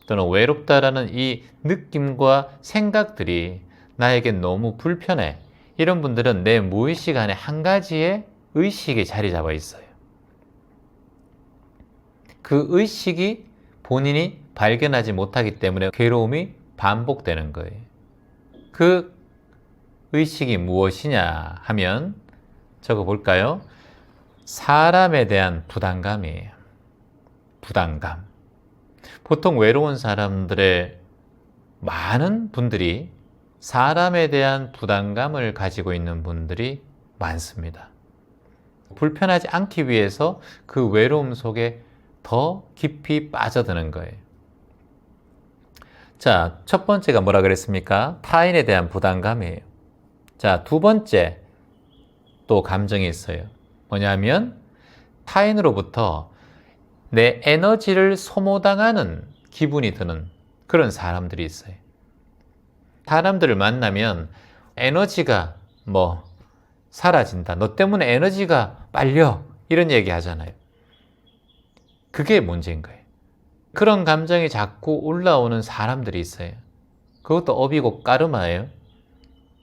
또는 외롭다라는 이 느낌과 생각들이 나에게 너무 불편해, 이런 분들은 내 무의식 안에 한 가지의 의식이 자리 잡아 있어요. 그 의식이 본인이 발견하지 못하기 때문에 괴로움이 반복되는 거예요. 그 의식이 무엇이냐 하면 적어볼까요? 사람에 대한 부담감이에요. 부담감. 보통 외로운 사람들의 많은 분들이 사람에 대한 부담감을 가지고 있는 분들이 많습니다. 불편하지 않기 위해서 그 외로움 속에 더 깊이 빠져드는 거예요. 자, 첫 번째가 뭐라 그랬습니까? 타인에 대한 부담감이에요. 자, 두 번째 또 감정이 있어요. 뭐냐면 타인으로부터 내 에너지를 소모당하는 기분이 드는 그런 사람들이 있어요. 사람들을 만나면 에너지가 사라진다, 너 때문에 에너지가 빨려, 이런 얘기 하잖아요. 그게 문제인 거예요. 그런 감정이 자꾸 올라오는 사람들이 있어요. 그것도 업이고 까르마예요.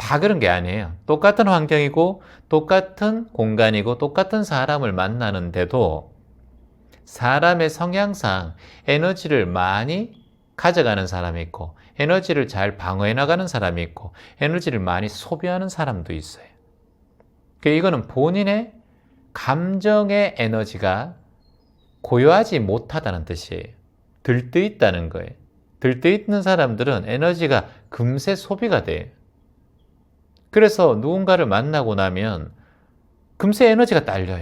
다 그런 게 아니에요. 똑같은 환경이고 똑같은 공간이고 똑같은 사람을 만나는데도 사람의 성향상 에너지를 많이 가져가는 사람이 있고 에너지를 잘 방어해 나가는 사람이 있고 에너지를 많이 소비하는 사람도 있어요. 이거는 본인의 감정의 에너지가 고요하지 못하다는 뜻이에요. 들떠 있다는 거예요. 들떠 있는 사람들은 에너지가 금세 소비가 돼요. 그래서 누군가를 만나고 나면 금세 에너지가 딸려요.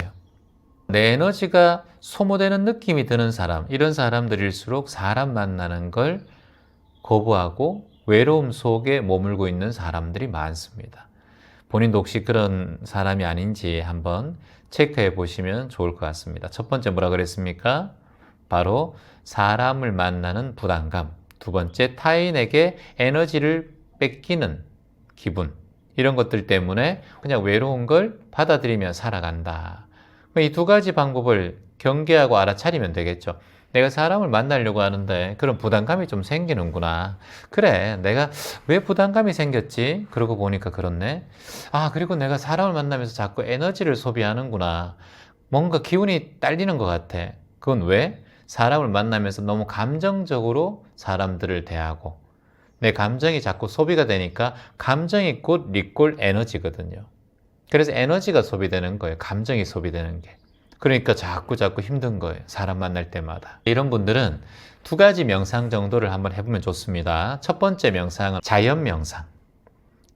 내 에너지가 소모되는 느낌이 드는 사람, 이런 사람들일수록 사람 만나는 걸 거부하고 외로움 속에 머물고 있는 사람들이 많습니다. 본인도 혹시 그런 사람이 아닌지 한번 체크해 보시면 좋을 것 같습니다. 첫 번째 뭐라 그랬습니까? 바로 사람을 만나는 부담감. 두 번째, 타인에게 에너지를 뺏기는 기분. 이런 것들 때문에 그냥 외로운 걸 받아들이며 살아간다. 이 두 가지 방법을 경계하고 알아차리면 되겠죠. 내가 사람을 만나려고 하는데 그런 부담감이 좀 생기는구나. 그래, 내가 왜 부담감이 생겼지? 그러고 보니까 그렇네. 아, 그리고 내가 사람을 만나면서 자꾸 에너지를 소비하는구나. 뭔가 기운이 딸리는 것 같아. 그건 왜? 사람을 만나면서 너무 감정적으로 사람들을 대하고 내 감정이 자꾸 소비가 되니까 감정이 곧 리콜 에너지거든요. 그래서 에너지가 소비되는 거예요. 감정이 소비되는 게. 그러니까 자꾸 힘든 거예요. 사람 만날 때마다. 이런 분들은 두 가지 명상 정도를 한번 해보면 좋습니다. 첫 번째 명상은 자연 명상.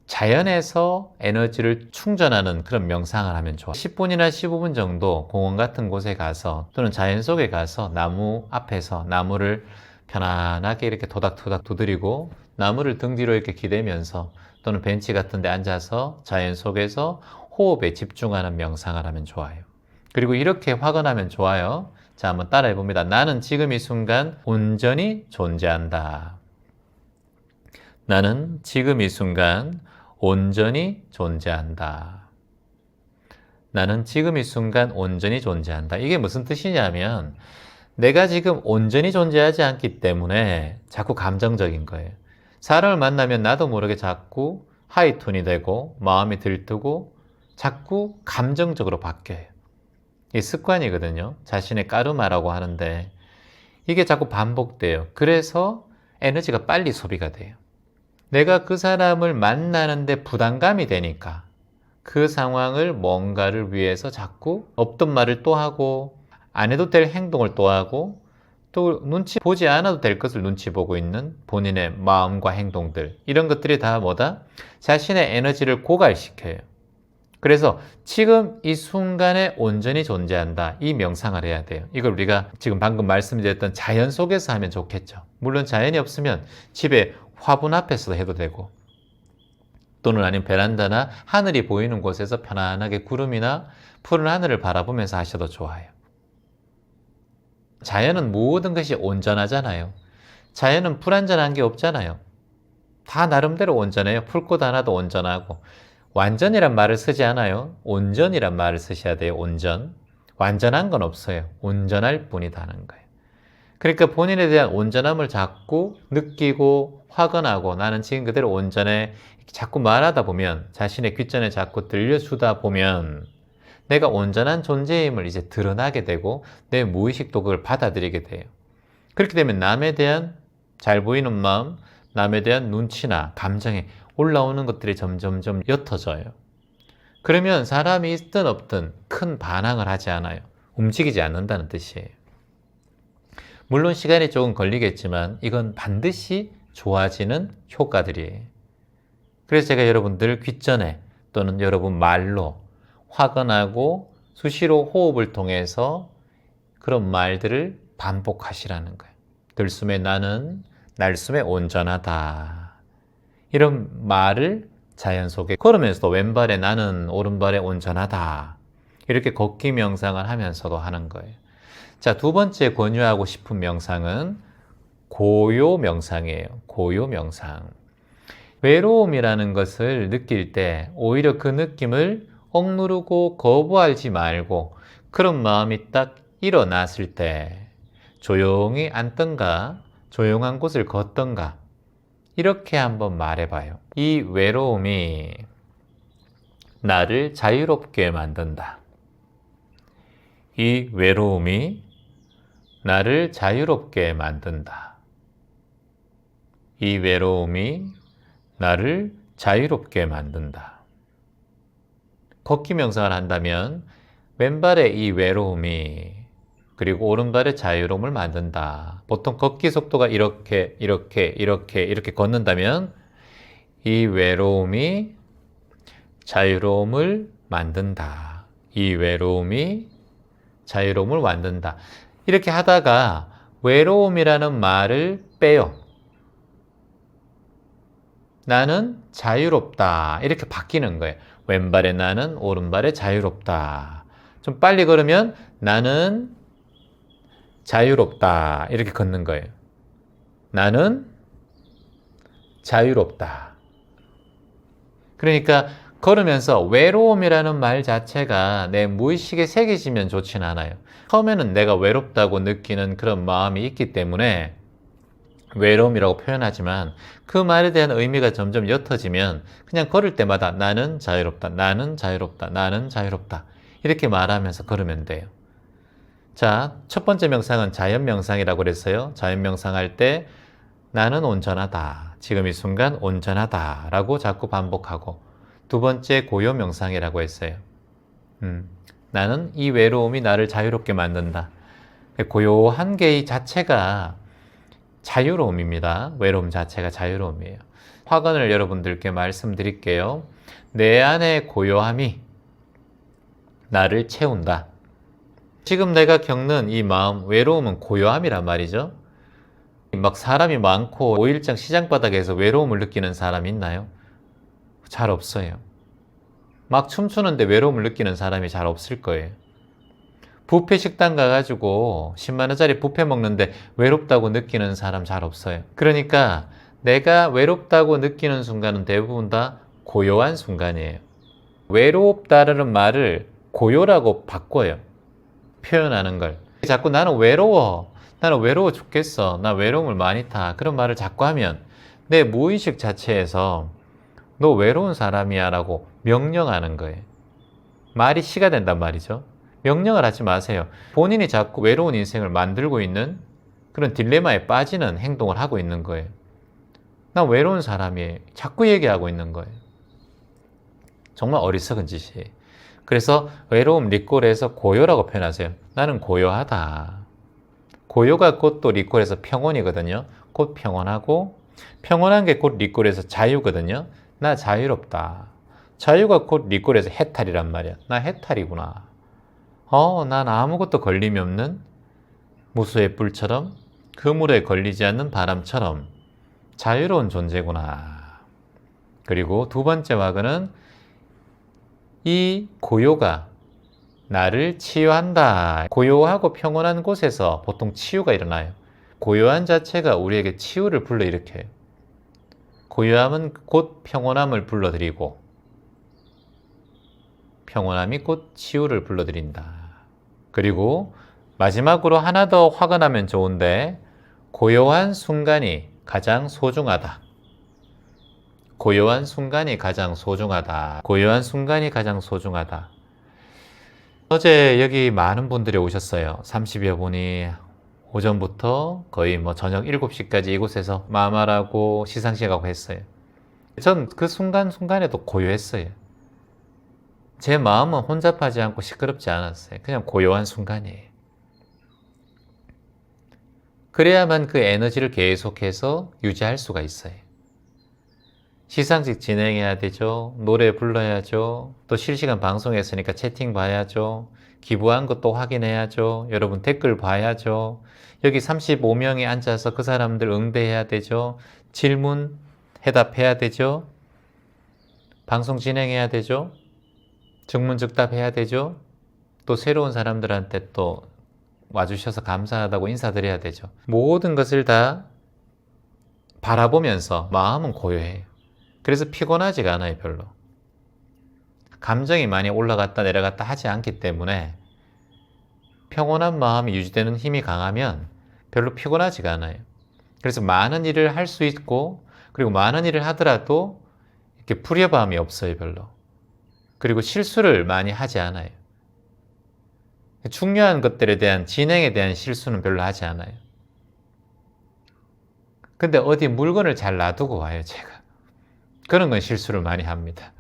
자연에서 에너지를 충전하는 그런 명상을 하면 좋아요. 10분이나 15분 정도 공원 같은 곳에 가서 또는 자연 속에 가서 나무 앞에서 나무를 편안하게 이렇게 도닥도닥 두드리고 나무를 등 뒤로 이렇게 기대면서 또는 벤치 같은 데 앉아서 자연 속에서 호흡에 집중하는 명상을 하면 좋아요. 그리고 이렇게 확언하면 좋아요. 자, 한번 따라해 봅니다. 나는 지금 이 순간 온전히 존재한다. 나는 지금 이 순간 온전히 존재한다. 나는 지금 이 순간 온전히 존재한다. 이게 무슨 뜻이냐면 내가 지금 온전히 존재하지 않기 때문에 자꾸 감정적인 거예요. 사람을 만나면 나도 모르게 자꾸 하이톤이 되고 마음이 들뜨고 자꾸 감정적으로 바뀌어요. 이게 습관이거든요. 자신의 까르마라고 하는데 이게 자꾸 반복돼요. 그래서 에너지가 빨리 소비가 돼요. 내가 그 사람을 만나는데 부담감이 되니까 그 상황을 뭔가를 위해서 자꾸 없던 말을 또 하고 안 해도 될 행동을 또 하고 또 눈치 보지 않아도 될 것을 눈치 보고 있는 본인의 마음과 행동들, 이런 것들이 다 뭐다? 자신의 에너지를 고갈시켜요. 그래서 지금 이 순간에 온전히 존재한다. 이 명상을 해야 돼요. 이걸 우리가 지금 방금 말씀드렸던 자연 속에서 하면 좋겠죠. 물론 자연이 없으면 집에 화분 앞에서 해도 되고 또는 아니면 베란다나 하늘이 보이는 곳에서 편안하게 구름이나 푸른 하늘을 바라보면서 하셔도 좋아요. 자연은 모든 것이 온전하잖아요. 자연은 불완전한 게 없잖아요. 다 나름대로 온전해요. 풀꽃 하나도 온전하고. 완전이란 말을 쓰지 않아요. 온전이란 말을 쓰셔야 돼요. 온전. 완전한 건 없어요. 온전할 뿐이다는 거예요. 그러니까 본인에 대한 온전함을 자꾸 느끼고 확언하고 나는 지금 그대로 온전해 자꾸 말하다 보면 자신의 귓전에 자꾸 들려주다 보면 내가 온전한 존재임을 이제 드러나게 되고 내 무의식도 그걸 받아들이게 돼요. 그렇게 되면 남에 대한 잘 보이는 마음, 남에 대한 눈치나 감정에 올라오는 것들이 점점점 옅어져요. 그러면 사람이 있든 없든 큰 반항을 하지 않아요. 움직이지 않는다는 뜻이에요. 물론 시간이 조금 걸리겠지만 이건 반드시 좋아지는 효과들이에요. 그래서 제가 여러분들 귓전에 또는 여러분 말로 확언하고 수시로 호흡을 통해서 그런 말들을 반복하시라는 거예요. 들숨에 나는 날숨에 온전하다. 이런 말을 자연 속에 걸으면서도 왼발에 나는 오른발에 온전하다. 이렇게 걷기 명상을 하면서도 하는 거예요. 자, 두 번째 권유하고 싶은 명상은 고요 명상이에요. 고요 명상. 외로움이라는 것을 느낄 때 오히려 그 느낌을 억누르고 거부하지 말고 그런 마음이 딱 일어났을 때 조용히 앉던가 조용한 곳을 걷던가 이렇게 한번 말해봐요. 이 외로움이 나를 자유롭게 만든다. 이 외로움이 나를 자유롭게 만든다. 이 외로움이 나를 자유롭게 만든다. 걷기 명상을 한다면 왼발의 이 외로움이 그리고 오른발의 자유로움을 만든다. 보통 걷기 속도가 이렇게 걷는다면 이 외로움이 자유로움을 만든다. 이 외로움이 자유로움을 만든다. 이렇게 하다가 외로움이라는 말을 빼요. 나는 자유롭다. 이렇게 바뀌는 거예요. 왼발의 나는 오른발의 자유롭다. 좀 빨리 걸으면 나는 자유롭다. 이렇게 걷는 거예요. 나는 자유롭다. 그러니까 걸으면서 외로움이라는 말 자체가 내 무의식에 새겨지면 좋진 않아요. 처음에는 내가 외롭다고 느끼는 그런 마음이 있기 때문에 외로움이라고 표현하지만 그 말에 대한 의미가 점점 옅어지면 그냥 걸을 때마다 나는 자유롭다, 나는 자유롭다, 나는 자유롭다 이렇게 말하면서 걸으면 돼요. 자, 첫 번째 명상은 자연 명상이라고 그랬어요. 자연 명상할 때 나는 온전하다, 지금 이 순간 온전하다 라고 자꾸 반복하고, 두 번째 고요 명상이라고 했어요. 나는 이 외로움이 나를 자유롭게 만든다. 고요한 게 자체가 자유로움입니다. 외로움 자체가 자유로움이에요. 화근을 여러분들께 말씀드릴게요. 내 안의 고요함이 나를 채운다. 지금 내가 겪는 이 마음, 외로움은 고요함이란 말이죠. 막 사람이 많고 5일장 시장바닥에서 외로움을 느끼는 사람 있나요? 잘 없어요. 막 춤추는데 외로움을 느끼는 사람이 잘 없을 거예요. 뷔페 식당 가가지고 10만 원짜리 뷔페 먹는데 외롭다고 느끼는 사람 잘 없어요. 그러니까 내가 외롭다고 느끼는 순간은 대부분 다 고요한 순간이에요. 외롭다라는 말을 고요라고 바꿔요. 표현하는 걸. 자꾸 나는 외로워 죽겠어, 나 외로움을 많이 타, 그런 말을 자꾸 하면 내 무의식 자체에서 너 외로운 사람이야 라고 명령하는 거예요. 말이 시가 된단 말이죠. 명령을 하지 마세요. 본인이 자꾸 외로운 인생을 만들고 있는 그런 딜레마에 빠지는 행동을 하고 있는 거예요. 나 외로운 사람이에요. 자꾸 얘기하고 있는 거예요. 정말 어리석은 짓이에요. 그래서 외로움 리콜에서 고요라고 표현하세요. 나는 고요하다. 고요가 곧 또 리콜에서 평온이거든요. 곧 평온하고, 평온한 게 곧 리콜에서 자유거든요. 나 자유롭다. 자유가 곧 리콜에서 해탈이란 말이야. 나 해탈이구나. 난 아무것도 걸림이 없는 무수의 뿔처럼, 그물에 걸리지 않는 바람처럼 자유로운 존재구나. 그리고 두 번째 와그는 이 고요가 나를 치유한다. 고요하고 평온한 곳에서 보통 치유가 일어나요. 고요한 자체가 우리에게 치유를 불러일으켜요. 고요함은 곧 평온함을 불러들이고, 평온함이 곧 치유를 불러들인다. 그리고 마지막으로 하나 더 화근하면 좋은데, 고요한 순간이 가장 소중하다. 고요한 순간이 가장 소중하다. 고요한 순간이 가장 소중하다. 어제 여기 많은 분들이 오셨어요. 30여 분이 오전부터 거의 저녁 7시까지 이곳에서 마마라고 시상식하고 했어요. 전 그 순간순간에도 고요했어요. 제 마음은 혼잡하지 않고 시끄럽지 않았어요. 그냥 고요한 순간이에요. 그래야만 그 에너지를 계속해서 유지할 수가 있어요. 시상식 진행해야 되죠. 노래 불러야죠. 또 실시간 방송했으니까 채팅 봐야죠. 기부한 것도 확인해야죠. 여러분 댓글 봐야죠. 여기 35명이 앉아서 그 사람들 응대해야 되죠. 질문 해답해야 되죠. 방송 진행해야 되죠. 즉문즉답해야 되죠. 또 새로운 사람들한테 또 와주셔서 감사하다고 인사드려야 되죠. 모든 것을 다 바라보면서 마음은 고요해요. 그래서 피곤하지가 않아요, 별로. 감정이 많이 올라갔다 내려갔다 하지 않기 때문에 평온한 마음이 유지되는 힘이 강하면 별로 피곤하지가 않아요. 그래서 많은 일을 할 수 있고, 그리고 많은 일을 하더라도 이렇게 불협화음이 없어요, 별로. 그리고 실수를 많이 하지 않아요. 중요한 것들에 대한 진행에 대한 실수는 별로 하지 않아요. 근데 어디 물건을 잘 놔두고 와요, 제가. 그런 건 실수를 많이 합니다.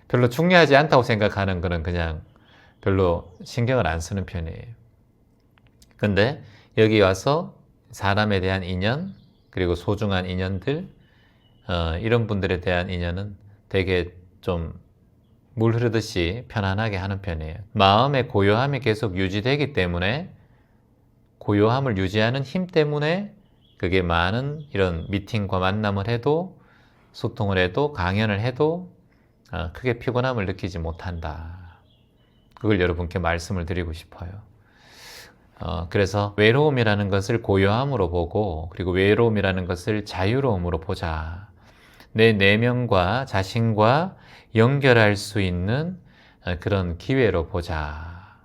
별로 중요하지 않다고 생각하는 거는 그냥 별로 신경을 안 쓰는 편이에요. 근데 여기 와서 사람에 대한 인연, 그리고 소중한 인연들, 이런 분들에 대한 인연은 되게 좀 물 흐르듯이 편안하게 하는 편이에요. 마음의 고요함이 계속 유지되기 때문에 고요함을 유지하는 힘 때문에 그게 많은 이런 미팅과 만남을 해도 소통을 해도 강연을 해도 크게 피곤함을 느끼지 못한다. 그걸 여러분께 말씀을 드리고 싶어요. 그래서 외로움이라는 것을 고요함으로 보고 그리고 외로움이라는 것을 자유로움으로 보자. 내 내면과 자신과 연결할 수 있는 그런 기회로 보자.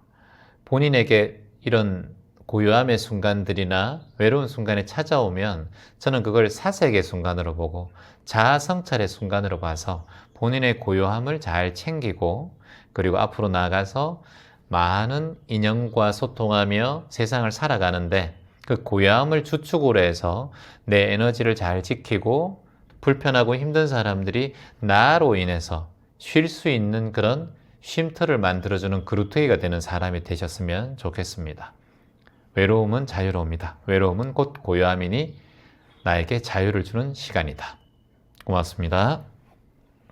본인에게 이런 고요함의 순간들이나 외로운 순간이 찾아오면 저는 그걸 사색의 순간으로 보고 자아 성찰의 순간으로 봐서 본인의 고요함을 잘 챙기고 그리고 앞으로 나아가서 많은 인연과 소통하며 세상을 살아가는데 그 고요함을 주축으로 해서 내 에너지를 잘 지키고 불편하고 힘든 사람들이 나로 인해서 쉴 수 있는 그런 쉼터를 만들어주는 그루터기가 되는 사람이 되셨으면 좋겠습니다. 외로움은 자유로움이다. 외로움은 곧 고요함이니 나에게 자유를 주는 시간이다. 고맙습니다.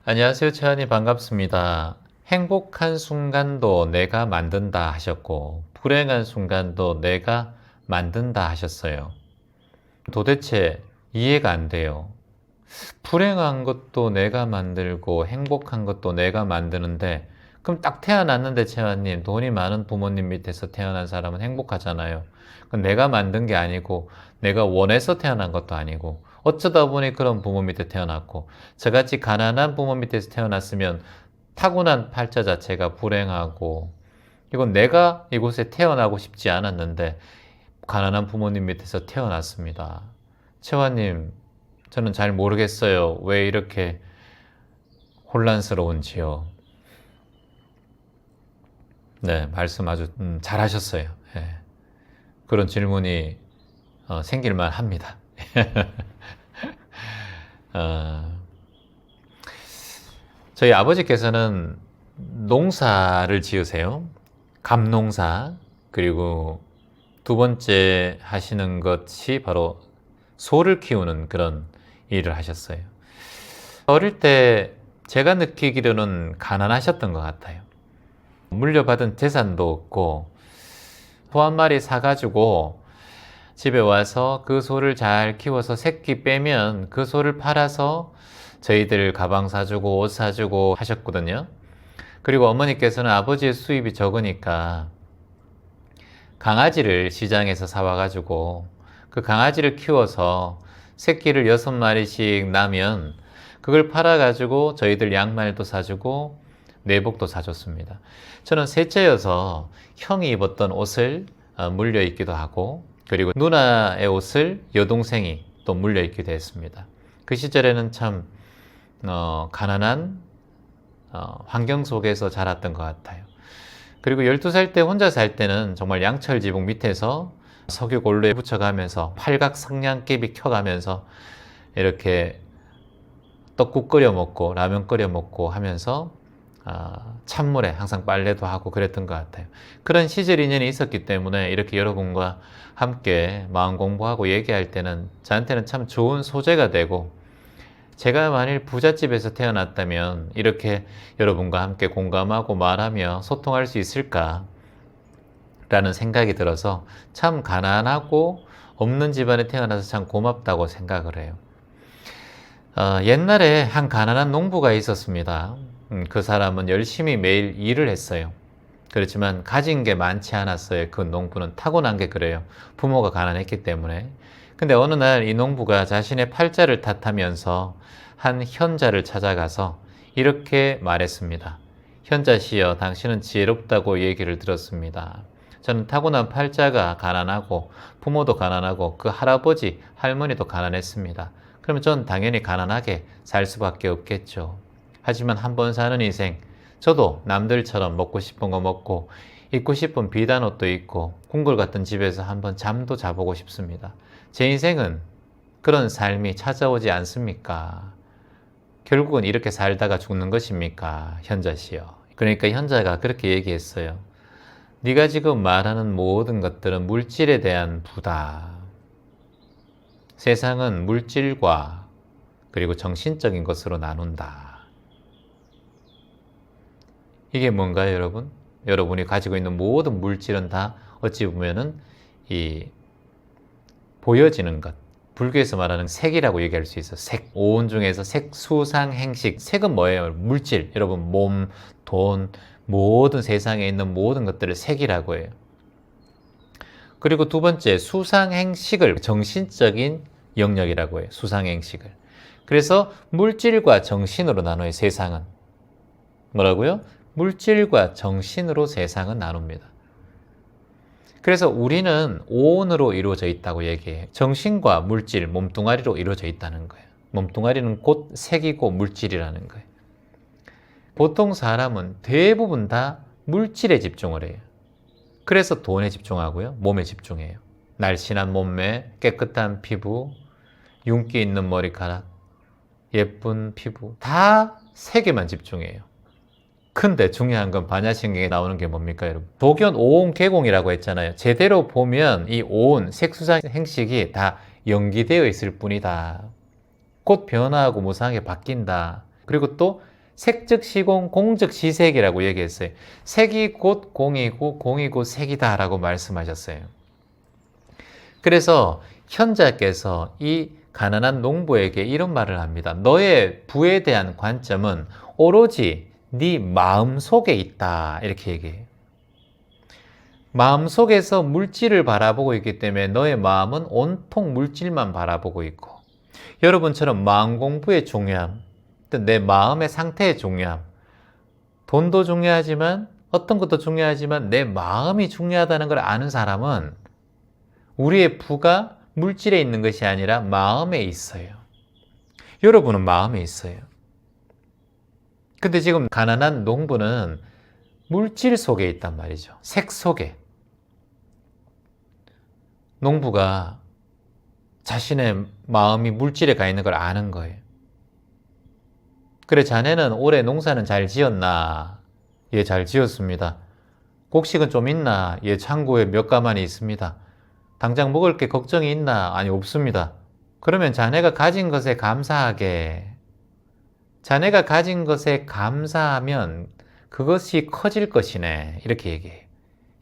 안녕하세요. 채연이 반갑습니다. 행복한 순간도 내가 만든다 하셨고 불행한 순간도 내가 만든다 하셨어요. 도대체 이해가 안 돼요. 불행한 것도 내가 만들고 행복한 것도 내가 만드는데 그럼 딱 태어났는데 채연님 돈이 많은 부모님 밑에서 태어난 사람은 행복하잖아요. 그건 내가 만든 게 아니고 내가 원해서 태어난 것도 아니고 어쩌다 보니 그런 부모 밑에 태어났고 저같이 가난한 부모 밑에서 태어났으면 타고난 팔자 자체가 불행하고 이건 내가 이곳에 태어나고 싶지 않았는데 가난한 부모님 밑에서 태어났습니다. 채화님 저는 잘 모르겠어요. 왜 이렇게 혼란스러운지요. 네, 말씀 아주 잘하셨어요. 네. 그런 질문이 생길만 합니다. 저희 아버지께서는 농사를 지으세요. 감농사. 그리고 두 번째 하시는 것이 바로 소를 키우는 그런 일을 하셨어요. 어릴 때 제가 느끼기로는 가난하셨던 것 같아요. 물려받은 재산도 없고 소 한 마리 사가지고 집에 와서 그 소를 잘 키워서 새끼 빼면 그 소를 팔아서 저희들 가방 사주고 옷 사주고 하셨거든요. 그리고 어머니께서는 아버지의 수입이 적으니까 강아지를 시장에서 사와가지고 그 강아지를 키워서 새끼를 6마리씩 나면 그걸 팔아가지고 저희들 양말도 사주고 내복도 사줬습니다. 저는 셋째여서 형이 입었던 옷을 물려 입기도 하고 그리고 누나의 옷을 여동생이 또 물려 입기도 했습니다. 그 시절에는 참 가난한 환경 속에서 자랐던 것 같아요. 그리고 12살 때 혼자 살 때는 정말 양철 지붕 밑에서 석유골로에 붙여가면서 팔각 성냥개비 켜가면서 이렇게 떡국 끓여 먹고 라면 끓여 먹고 하면서 찬물에 항상 빨래도 하고 그랬던 것 같아요. 그런 시절 인연이 있었기 때문에 이렇게 여러분과 함께 마음 공부하고 얘기할 때는 저한테는 참 좋은 소재가 되고 제가 만일 부잣집에서 태어났다면 이렇게 여러분과 함께 공감하고 말하며 소통할 수 있을까 라는 생각이 들어서 참 가난하고 없는 집안에 태어나서 참 고맙다고 생각을 해요. 옛날에 한 가난한 농부가 있었습니다. 그 사람은 열심히 매일 일을 했어요. 그렇지만 가진 게 많지 않았어요. 그 농부는 타고난 게 그래요. 부모가 가난했기 때문에. 근데 어느 날 이 농부가 자신의 팔자를 탓하면서 한 현자를 찾아가서 이렇게 말했습니다. 현자시여, 당신은 지혜롭다고 얘기를 들었습니다. 저는 타고난 팔자가 가난하고 부모도 가난하고 그 할아버지, 할머니도 가난했습니다. 그러면 전 당연히 가난하게 살 수밖에 없겠죠. 하지만 한 번 사는 인생, 저도 남들처럼 먹고 싶은 거 먹고 입고 싶은 비단 옷도 입고 궁궐 같은 집에서 한번 잠도 자보고 싶습니다. 제 인생은 그런 삶이 찾아오지 않습니까? 결국은 이렇게 살다가 죽는 것입니까? 현자시여. 그러니까 현자가 그렇게 얘기했어요. 네가 지금 말하는 모든 것들은 물질에 대한 부다. 세상은 물질과 그리고 정신적인 것으로 나눈다. 이게 뭔가요, 여러분? 여러분이 가지고 있는 모든 물질은 다 어찌 보면은 이 보여지는 것. 불교에서 말하는 색이라고 얘기할 수 있어요. 색. 오온 중에서 색, 수상, 행식. 색은 뭐예요? 물질. 여러분, 몸, 돈, 모든 세상에 있는 모든 것들을 색이라고 해요. 그리고 두 번째, 수상행식을 정신적인 영역이라고 해요. 수상행식을. 그래서 물질과 정신으로 나눠요, 세상은. 뭐라고요? 물질과 정신으로 세상은 나눕니다. 그래서 우리는 오온으로 이루어져 있다고 얘기해요. 정신과 물질, 몸뚱아리로 이루어져 있다는 거예요. 몸뚱아리는 곧 색이고 물질이라는 거예요. 보통 사람은 대부분 다 물질에 집중을 해요. 그래서 돈에 집중하고요. 몸에 집중해요. 날씬한 몸매, 깨끗한 피부, 윤기 있는 머리카락, 예쁜 피부, 다 색에만 집중해요. 근데 중요한 건 반야신경에 나오는 게 뭡니까, 여러분? 도견 오온 개공이라고 했잖아요. 제대로 보면 이 오온, 색수상 행식이 다 연기되어 있을 뿐이다. 곧 변화하고 무상하게 바뀐다. 그리고 또 색즉 시공, 공즉 시색이라고 얘기했어요. 색이 곧 공이고 공이 곧 색이다 라고 말씀하셨어요. 그래서 현자께서 이 가난한 농부에게 이런 말을 합니다. 너의 부에 대한 관점은 오로지 네 마음속에 있다. 이렇게 얘기해요. 마음속에서 물질을 바라보고 있기 때문에 너의 마음은 온통 물질만 바라보고 있고, 여러분처럼 마음 공부의 중요함, 내 마음의 상태의 중요함, 돈도 중요하지만 어떤 것도 중요하지만 내 마음이 중요하다는 걸 아는 사람은 우리의 부가 물질에 있는 것이 아니라 마음에 있어요. 여러분은 마음에 있어요. 근데 지금 가난한 농부는 물질 속에 있단 말이죠. 색 속에. 농부가 자신의 마음이 물질에 가 있는 걸 아는 거예요. 그래, 자네는 올해 농사는 잘 지었나? 예, 잘 지었습니다. 곡식은 좀 있나? 예, 창고에 몇 가마니 있습니다. 당장 먹을 게 걱정이 있나? 아니, 없습니다. 그러면 자네가 가진 것에 감사하게, 자네가 가진 것에 감사하면 그것이 커질 것이네. 이렇게 얘기해요.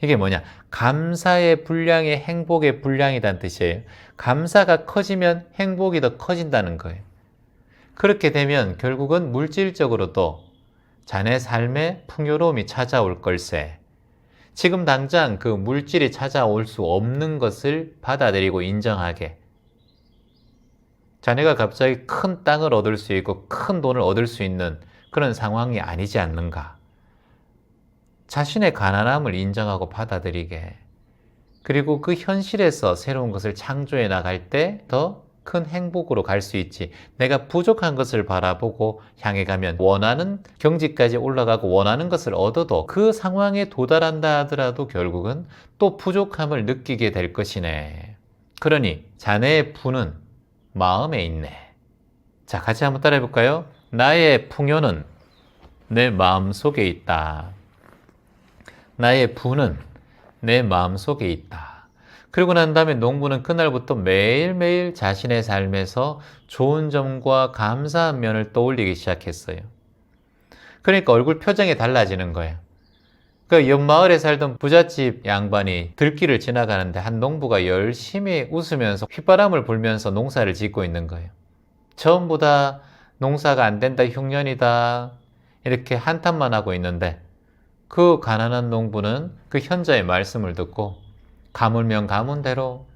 이게 뭐냐? 감사의 분량이 행복의 분량이란 뜻이에요. 감사가 커지면 행복이 더 커진다는 거예요. 그렇게 되면 결국은 물질적으로도 자네 삶에 풍요로움이 찾아올 걸세. 지금 당장 그 물질이 찾아올 수 없는 것을 받아들이고 인정하게. 자네가 갑자기 큰 땅을 얻을 수 있고 큰 돈을 얻을 수 있는 그런 상황이 아니지 않는가. 자신의 가난함을 인정하고 받아들이게. 그리고 그 현실에서 새로운 것을 창조해 나갈 때 더 큰 행복으로 갈 수 있지. 내가 부족한 것을 바라보고 향해 가면 원하는 경지까지 올라가고 원하는 것을 얻어도 그 상황에 도달한다 하더라도 결국은 또 부족함을 느끼게 될 것이네. 그러니 자네의 부는 마음에 있네. 자, 같이 한번 따라해 볼까요? 나의 풍요는 내 마음속에 있다. 나의 부는 내 마음속에 있다. 그리고 난 다음에 농부는 그날부터 매일매일 자신의 삶에서 좋은 점과 감사한 면을 떠올리기 시작했어요. 그러니까 얼굴 표정이 달라지는 거예요. 그 옆마을에 살던 부잣집 양반이 들길을 지나가는데 한 농부가 열심히 웃으면서 휘바람을 불면서 농사를 짓고 있는 거예요. 처음보다 농사가 안 된다, 흉년이다 이렇게 한탄만 하고 있는데 그 가난한 농부는 그 현자의 말씀을 듣고 가물면 가문 대로,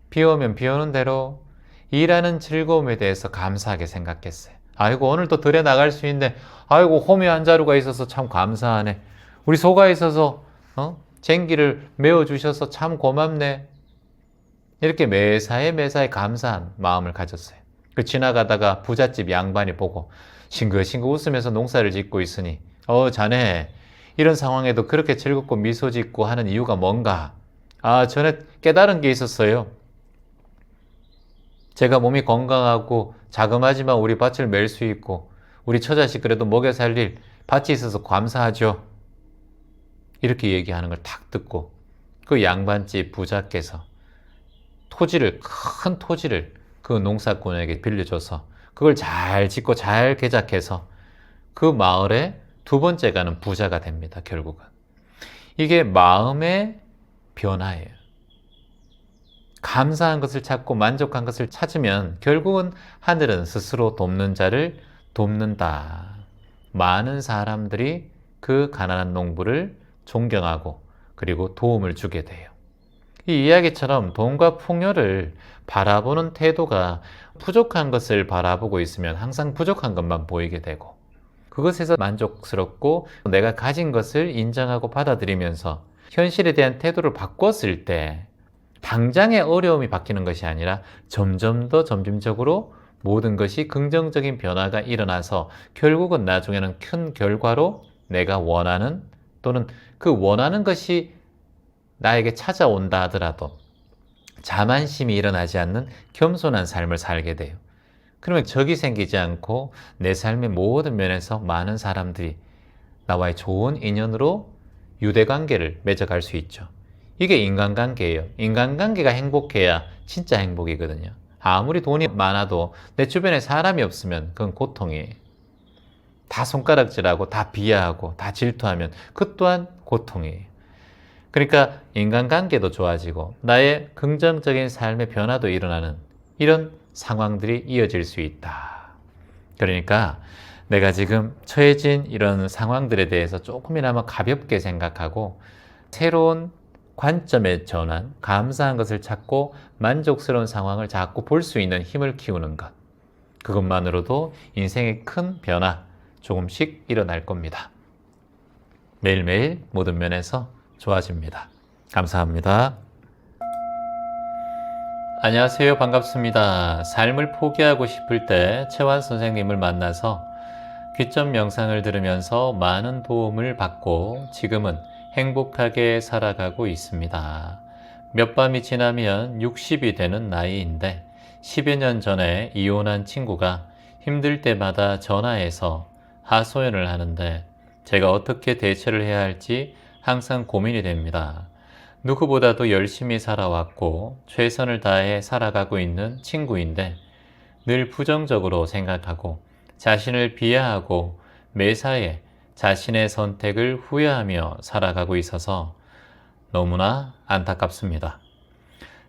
비 오면 비 오는 대로 일하는 즐거움에 대해서 감사하게 생각했어요. 아이고, 오늘도 들에 나갈 수 있네. 아이고, 홈에 한 자루가 있어서 참 감사하네. 우리 소가 있어서 쟁기를 메워주셔서 참 고맙네. 이렇게 매사에 감사한 마음을 가졌어요. 그 지나가다가 부잣집 양반이 보고 싱긋싱긋 웃으면서 농사를 짓고 있으니 자네 이런 상황에도 그렇게 즐겁고 미소 짓고 하는 이유가 뭔가? 전에 깨달은 게 있었어요. 제가 몸이 건강하고 자그마지만 우리 밭을 멜 수 있고 우리 처자식 그래도 먹여 살릴 밭이 있어서 감사하죠. 이렇게 얘기하는 걸 탁 듣고 그 양반집 부자께서 큰 토지를 그 농사꾼에게 빌려줘서 그걸 잘 짓고 잘 개작해서 그 마을에 두 번째 가는 부자가 됩니다. 결국은. 이게 마음의 변화예요. 감사한 것을 찾고 만족한 것을 찾으면 결국은 하늘은 스스로 돕는 자를 돕는다. 많은 사람들이 그 가난한 농부를 존경하고 그리고 도움을 주게 돼요. 이 이야기처럼 돈과 풍요를 바라보는 태도가 부족한 것을 바라보고 있으면 항상 부족한 것만 보이게 되고 그것에서 만족스럽고 내가 가진 것을 인정하고 받아들이면서 현실에 대한 태도를 바꿨을 때 당장의 어려움이 바뀌는 것이 아니라 점점 더 점진적으로 모든 것이 긍정적인 변화가 일어나서 결국은 나중에는 큰 결과로 내가 원하는 또는 그 원하는 것이 나에게 찾아온다 하더라도 자만심이 일어나지 않는 겸손한 삶을 살게 돼요. 그러면 적이 생기지 않고 내 삶의 모든 면에서 많은 사람들이 나와의 좋은 인연으로 유대관계를 맺어갈 수 있죠. 이게 인간관계예요. 인간관계가 행복해야 진짜 행복이거든요. 아무리 돈이 많아도 내 주변에 사람이 없으면 그건 고통이에요. 다 손가락질하고 다 비하하고 다 질투하면 그 또한 고통이에요. 그러니까 인간관계도 좋아지고 나의 긍정적인 삶의 변화도 일어나는 이런 상황들이 이어질 수 있다. 그러니까 내가 지금 처해진 이런 상황들에 대해서 조금이나마 가볍게 생각하고 새로운 관점의 전환, 감사한 것을 찾고 만족스러운 상황을 자꾸 볼 수 있는 힘을 키우는 것. 그것만으로도 인생의 큰 변화 조금씩 일어날 겁니다. 매일매일 모든 면에서 좋아집니다. 감사합니다. 안녕하세요. 반갑습니다. 삶을 포기하고 싶을 때 채환 선생님을 만나서 귀점 명상을 들으면서 많은 도움을 받고 지금은 행복하게 살아가고 있습니다. 몇 밤이 지나면 60이 되는 나이인데 10여 년 전에 이혼한 친구가 힘들 때마다 전화해서 하소연을 하는데 제가 어떻게 대처를 해야 할지 항상 고민이 됩니다. 누구보다도 열심히 살아왔고 최선을 다해 살아가고 있는 친구인데 늘 부정적으로 생각하고 자신을 비하하고 매사에 자신의 선택을 후회하며 살아가고 있어서 너무나 안타깝습니다.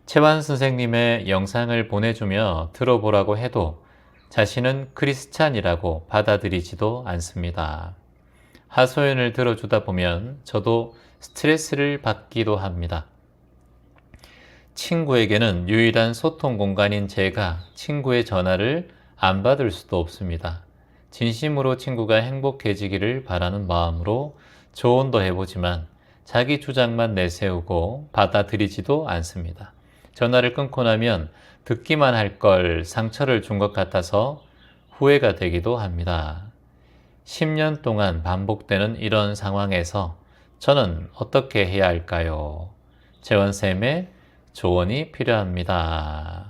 채환 선생님의 영상을 보내주며 들어보라고 해도 자신은 크리스찬이라고 받아들이지도 않습니다. 하소연을 들어주다 보면 저도 스트레스를 받기도 합니다. 친구에게는 유일한 소통 공간인 제가 친구의 전화를 안 받을 수도 없습니다. 진심으로 친구가 행복해지기를 바라는 마음으로 조언도 해보지만 자기 주장만 내세우고 받아들이지도 않습니다. 전화를 끊고 나면 듣기만 할 걸 상처를 준 것 같아서 후회가 되기도 합니다. 10년 동안 반복되는 이런 상황에서 저는 어떻게 해야 할까요? 재원쌤의 조언이 필요합니다.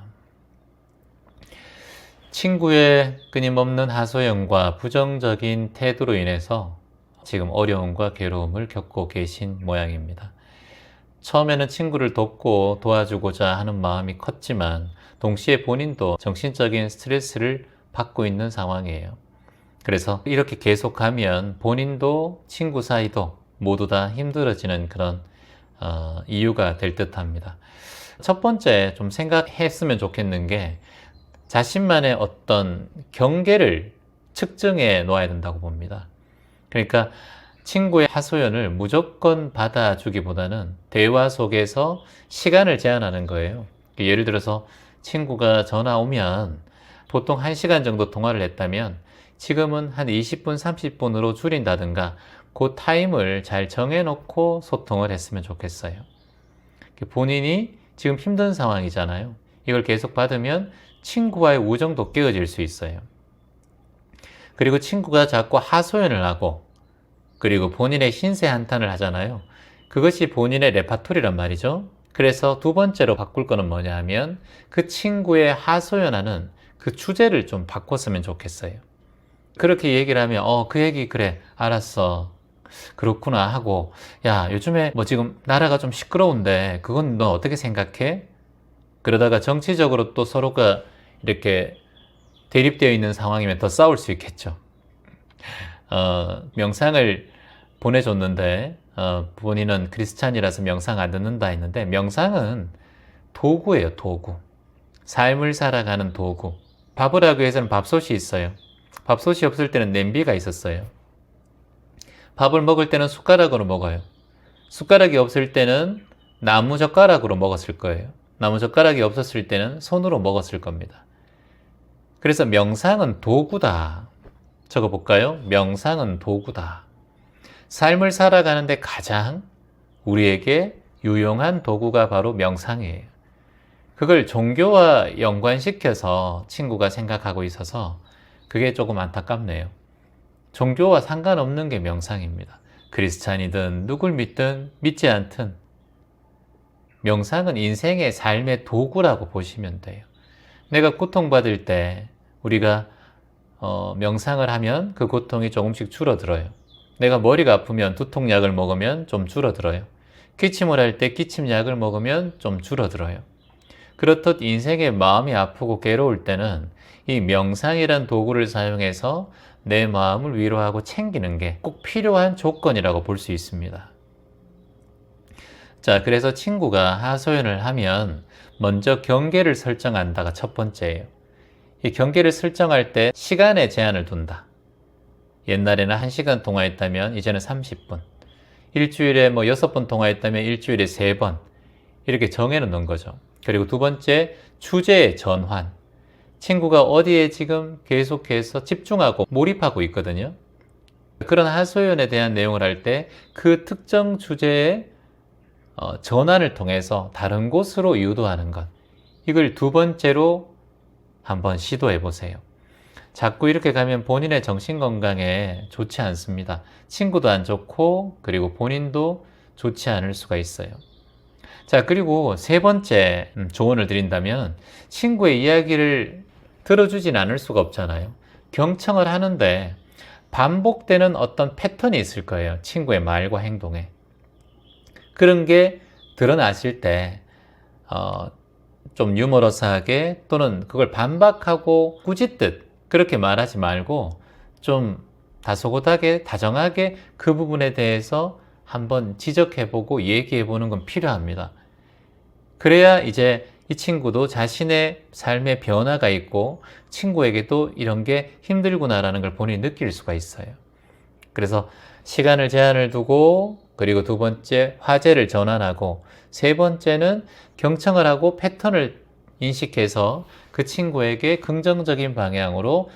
친구의 끊임없는 하소연과 부정적인 태도로 인해서 지금 어려움과 괴로움을 겪고 계신 모양입니다. 처음에는 친구를 돕고 도와주고자 하는 마음이 컸지만 동시에 본인도 정신적인 스트레스를 받고 있는 상황이에요. 그래서 이렇게 계속하면 본인도 친구 사이도 모두 다 힘들어지는 그런 이유가 될 듯합니다. 첫 번째 좀 생각했으면 좋겠는 게 자신만의 어떤 경계를 측정해 놓아야 된다고 봅니다. 그러니까 친구의 하소연을 무조건 받아주기보다는 대화 속에서 시간을 제한하는 거예요. 예를 들어서 친구가 전화 오면 보통 1시간 정도 통화를 했다면 지금은 한 20분, 30분으로 줄인다든가 그 타임을 잘 정해놓고 소통을 했으면 좋겠어요. 본인이 지금 힘든 상황이잖아요. 이걸 계속 받으면 친구와의 우정도 깨어질 수 있어요. 그리고 친구가 자꾸 하소연을 하고 그리고 본인의 신세 한탄을 하잖아요. 그것이 본인의 레파토리란 말이죠. 그래서 두 번째로 바꿀 거는 뭐냐 하면 그 친구의 하소연하는 그 주제를 좀 바꿨으면 좋겠어요. 그렇게 얘기를 하면 그 얘기 그래 알았어 그렇구나 하고 야 요즘에 뭐 지금 나라가 좀 시끄러운데 그건 너 어떻게 생각해? 그러다가 정치적으로 또 서로가 이렇게 대립되어 있는 상황이면 더 싸울 수 있겠죠. 명상을 보내줬는데 본인은 크리스찬이라서 명상 안 듣는다 했는데 명상은 도구예요. 도구. 삶을 살아가는 도구. 밥을 하기 위해서는 밥솥이 있어요. 밥솥이 없을 때는 냄비가 있었어요. 밥을 먹을 때는 숟가락으로 먹어요. 숟가락이 없을 때는 나무젓가락으로 먹었을 거예요. 나무젓가락이 없었을 때는 손으로 먹었을 겁니다. 그래서 명상은 도구다. 적어볼까요? 명상은 도구다. 삶을 살아가는데 가장 우리에게 유용한 도구가 바로 명상이에요. 그걸 종교와 연관시켜서 친구가 생각하고 있어서 그게 조금 안타깝네요. 종교와 상관없는 게 명상입니다. 크리스찬이든 누굴 믿든 믿지 않든 명상은 인생의 삶의 도구라고 보시면 돼요. 내가 고통받을 때 우리가 명상을 하면 그 고통이 조금씩 줄어들어요. 내가 머리가 아프면 두통약을 먹으면 좀 줄어들어요. 기침을 할 때 기침약을 먹으면 좀 줄어들어요. 그렇듯 인생의 마음이 아프고 괴로울 때는 이 명상이란 도구를 사용해서 내 마음을 위로하고 챙기는 게 꼭 필요한 조건이라고 볼 수 있습니다. 자, 그래서 친구가 하소연을 하면 먼저 경계를 설정한다가 첫 번째예요. 이 경계를 설정할 때 시간에 제한을 둔다. 옛날에는 1시간 통화했다면 이제는 30분. 일주일에 6번 통화했다면 일주일에 3번. 이렇게 정해 놓는 거죠. 그리고 두 번째, 주제의 전환. 친구가 어디에 지금 계속해서 집중하고 몰입하고 있거든요. 그런 하소연에 대한 내용을 할 때 그 특정 주제의 전환을 통해서 다른 곳으로 유도하는 것. 이걸 두 번째로 한번 시도해 보세요. 자꾸 이렇게 가면 본인의 정신건강에 좋지 않습니다. 친구도 안 좋고 그리고 본인도 좋지 않을 수가 있어요. 자, 그리고 세 번째 조언을 드린다면 친구의 이야기를 들어주진 않을 수가 없잖아요. 경청을 하는데 반복되는 어떤 패턴이 있을 거예요. 친구의 말과 행동에. 그런 게 드러나실 때 좀 유머러스하게 또는 그걸 반박하고 꾸짖듯 그렇게 말하지 말고 좀 다소곳하게 다정하게 그 부분에 대해서 한번 지적해보고 얘기해보는 건 필요합니다. 그래야 이제 이 친구도 자신의 삶의 변화가 있고 친구에게도 이런 게 힘들구나라는 걸 본인이 느낄 수가 있어요. 그래서 시간을 제한을 두고 그리고 두 번째 화제를 전환하고 세 번째는 경청을 하고 패턴을 인식해서 그 친구에게 긍정적인 방향으로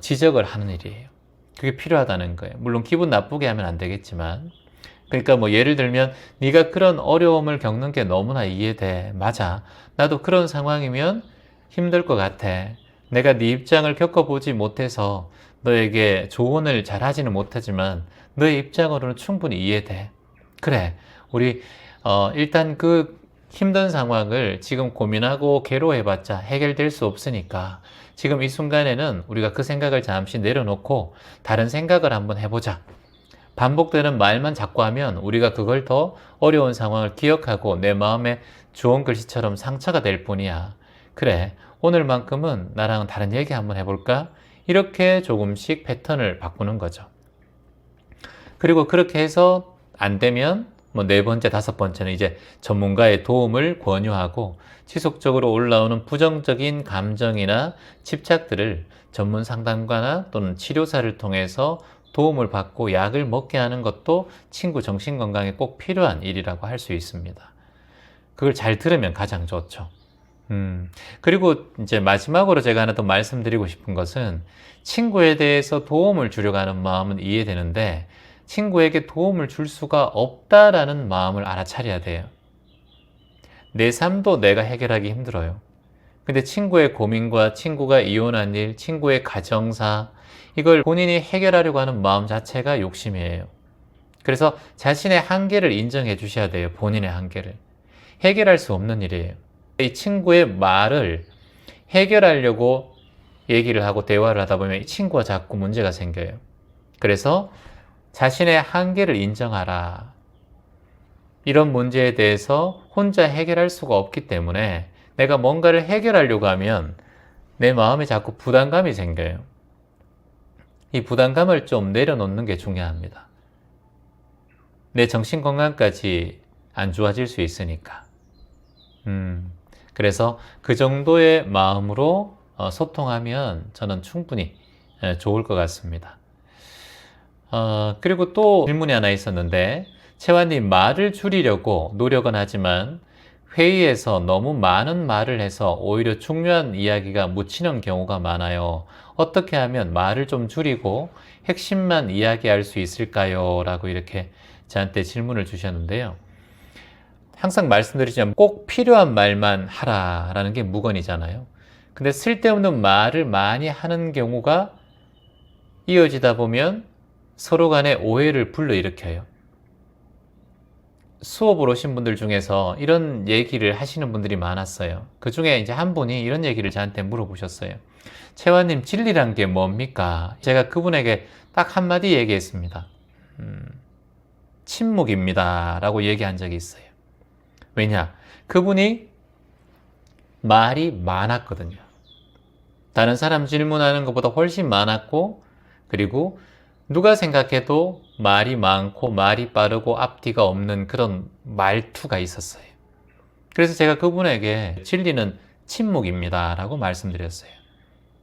지적을 하는 일이에요. 그게 필요하다는 거예요. 물론 기분 나쁘게 하면 안 되겠지만 그러니까 뭐 예를 들면 네가 그런 어려움을 겪는 게 너무나 이해돼. 맞아. 나도 그런 상황이면 힘들 것 같아. 내가 네 입장을 겪어보지 못해서 너에게 조언을 잘 하지는 못하지만 너의 입장으로는 충분히 이해돼. 그래. 우리 일단 그 힘든 상황을 지금 고민하고 괴로워해봤자 해결될 수 없으니까 지금 이 순간에는 우리가 그 생각을 잠시 내려놓고 다른 생각을 한번 해보자. 반복되는 말만 자꾸 하면 우리가 그걸 더 어려운 상황을 기억하고 내 마음에 주홍 글씨처럼 상처가 될 뿐이야. 그래, 오늘만큼은 나랑 다른 얘기 한번 해볼까? 이렇게 조금씩 패턴을 바꾸는 거죠. 그리고 그렇게 해서 안 되면 뭐 네 번째, 다섯 번째는 이제 전문가의 도움을 권유하고 지속적으로 올라오는 부정적인 감정이나 집착들을 전문 상담가나 또는 치료사를 통해서 도움을 받고 약을 먹게 하는 것도 친구 정신건강에 꼭 필요한 일이라고 할 수 있습니다. 그걸 잘 들으면 가장 좋죠. 그리고 이제 마지막으로 제가 하나 더 말씀드리고 싶은 것은 친구에 대해서 도움을 주려고 하는 마음은 이해되는데 친구에게 도움을 줄 수가 없다라는 마음을 알아차려야 돼요. 내 삶도 내가 해결하기 힘들어요. 근데 친구의 고민과 친구가 이혼한 일, 친구의 가정사, 이걸 본인이 해결하려고 하는 마음 자체가 욕심이에요. 그래서 자신의 한계를 인정해 주셔야 돼요. 본인의 한계를. 해결할 수 없는 일이에요. 이 친구의 말을 해결하려고 얘기를 하고 대화를 하다 보면 이 친구와 자꾸 문제가 생겨요. 그래서 자신의 한계를 인정하라. 이런 문제에 대해서 혼자 해결할 수가 없기 때문에 내가 뭔가를 해결하려고 하면 내 마음에 자꾸 부담감이 생겨요. 이 부담감을 좀 내려놓는 게 중요합니다. 내 정신건강까지 안 좋아질 수 있으니까. 그래서 그 정도의 마음으로 소통하면 저는 충분히 좋을 것 같습니다. 그리고 또 질문이 하나 있었는데, 채화님, 말을 줄이려고 노력은 하지만 회의에서 너무 많은 말을 해서 오히려 중요한 이야기가 묻히는 경우가 많아요. 어떻게 하면 말을 좀 줄이고 핵심만 이야기할 수 있을까요? 라고 이렇게 저한테 질문을 주셨는데요. 항상 말씀드리지만 꼭 필요한 말만 하라라는 게 무건이잖아요. 근데 쓸데없는 말을 많이 하는 경우가 이어지다 보면 서로 간에 오해를 불러일으켜요. 수업을 오신 분들 중에서 이런 얘기를 하시는 분들이 많았어요. 그 중에 이제 한 분이 이런 얘기를 저한테 물어보셨어요. 채화님, 진리란 게 뭡니까? 제가 그분에게 딱 한마디 얘기했습니다. 침묵입니다. 라고 얘기한 적이 있어요. 왜냐? 그분이 말이 많았거든요. 다른 사람 질문하는 것보다 훨씬 많았고, 그리고 누가 생각해도 말이 많고 말이 빠르고 앞뒤가 없는 그런 말투가 있었어요. 그래서 제가 그분에게 진리는 침묵입니다 라고 말씀드렸어요.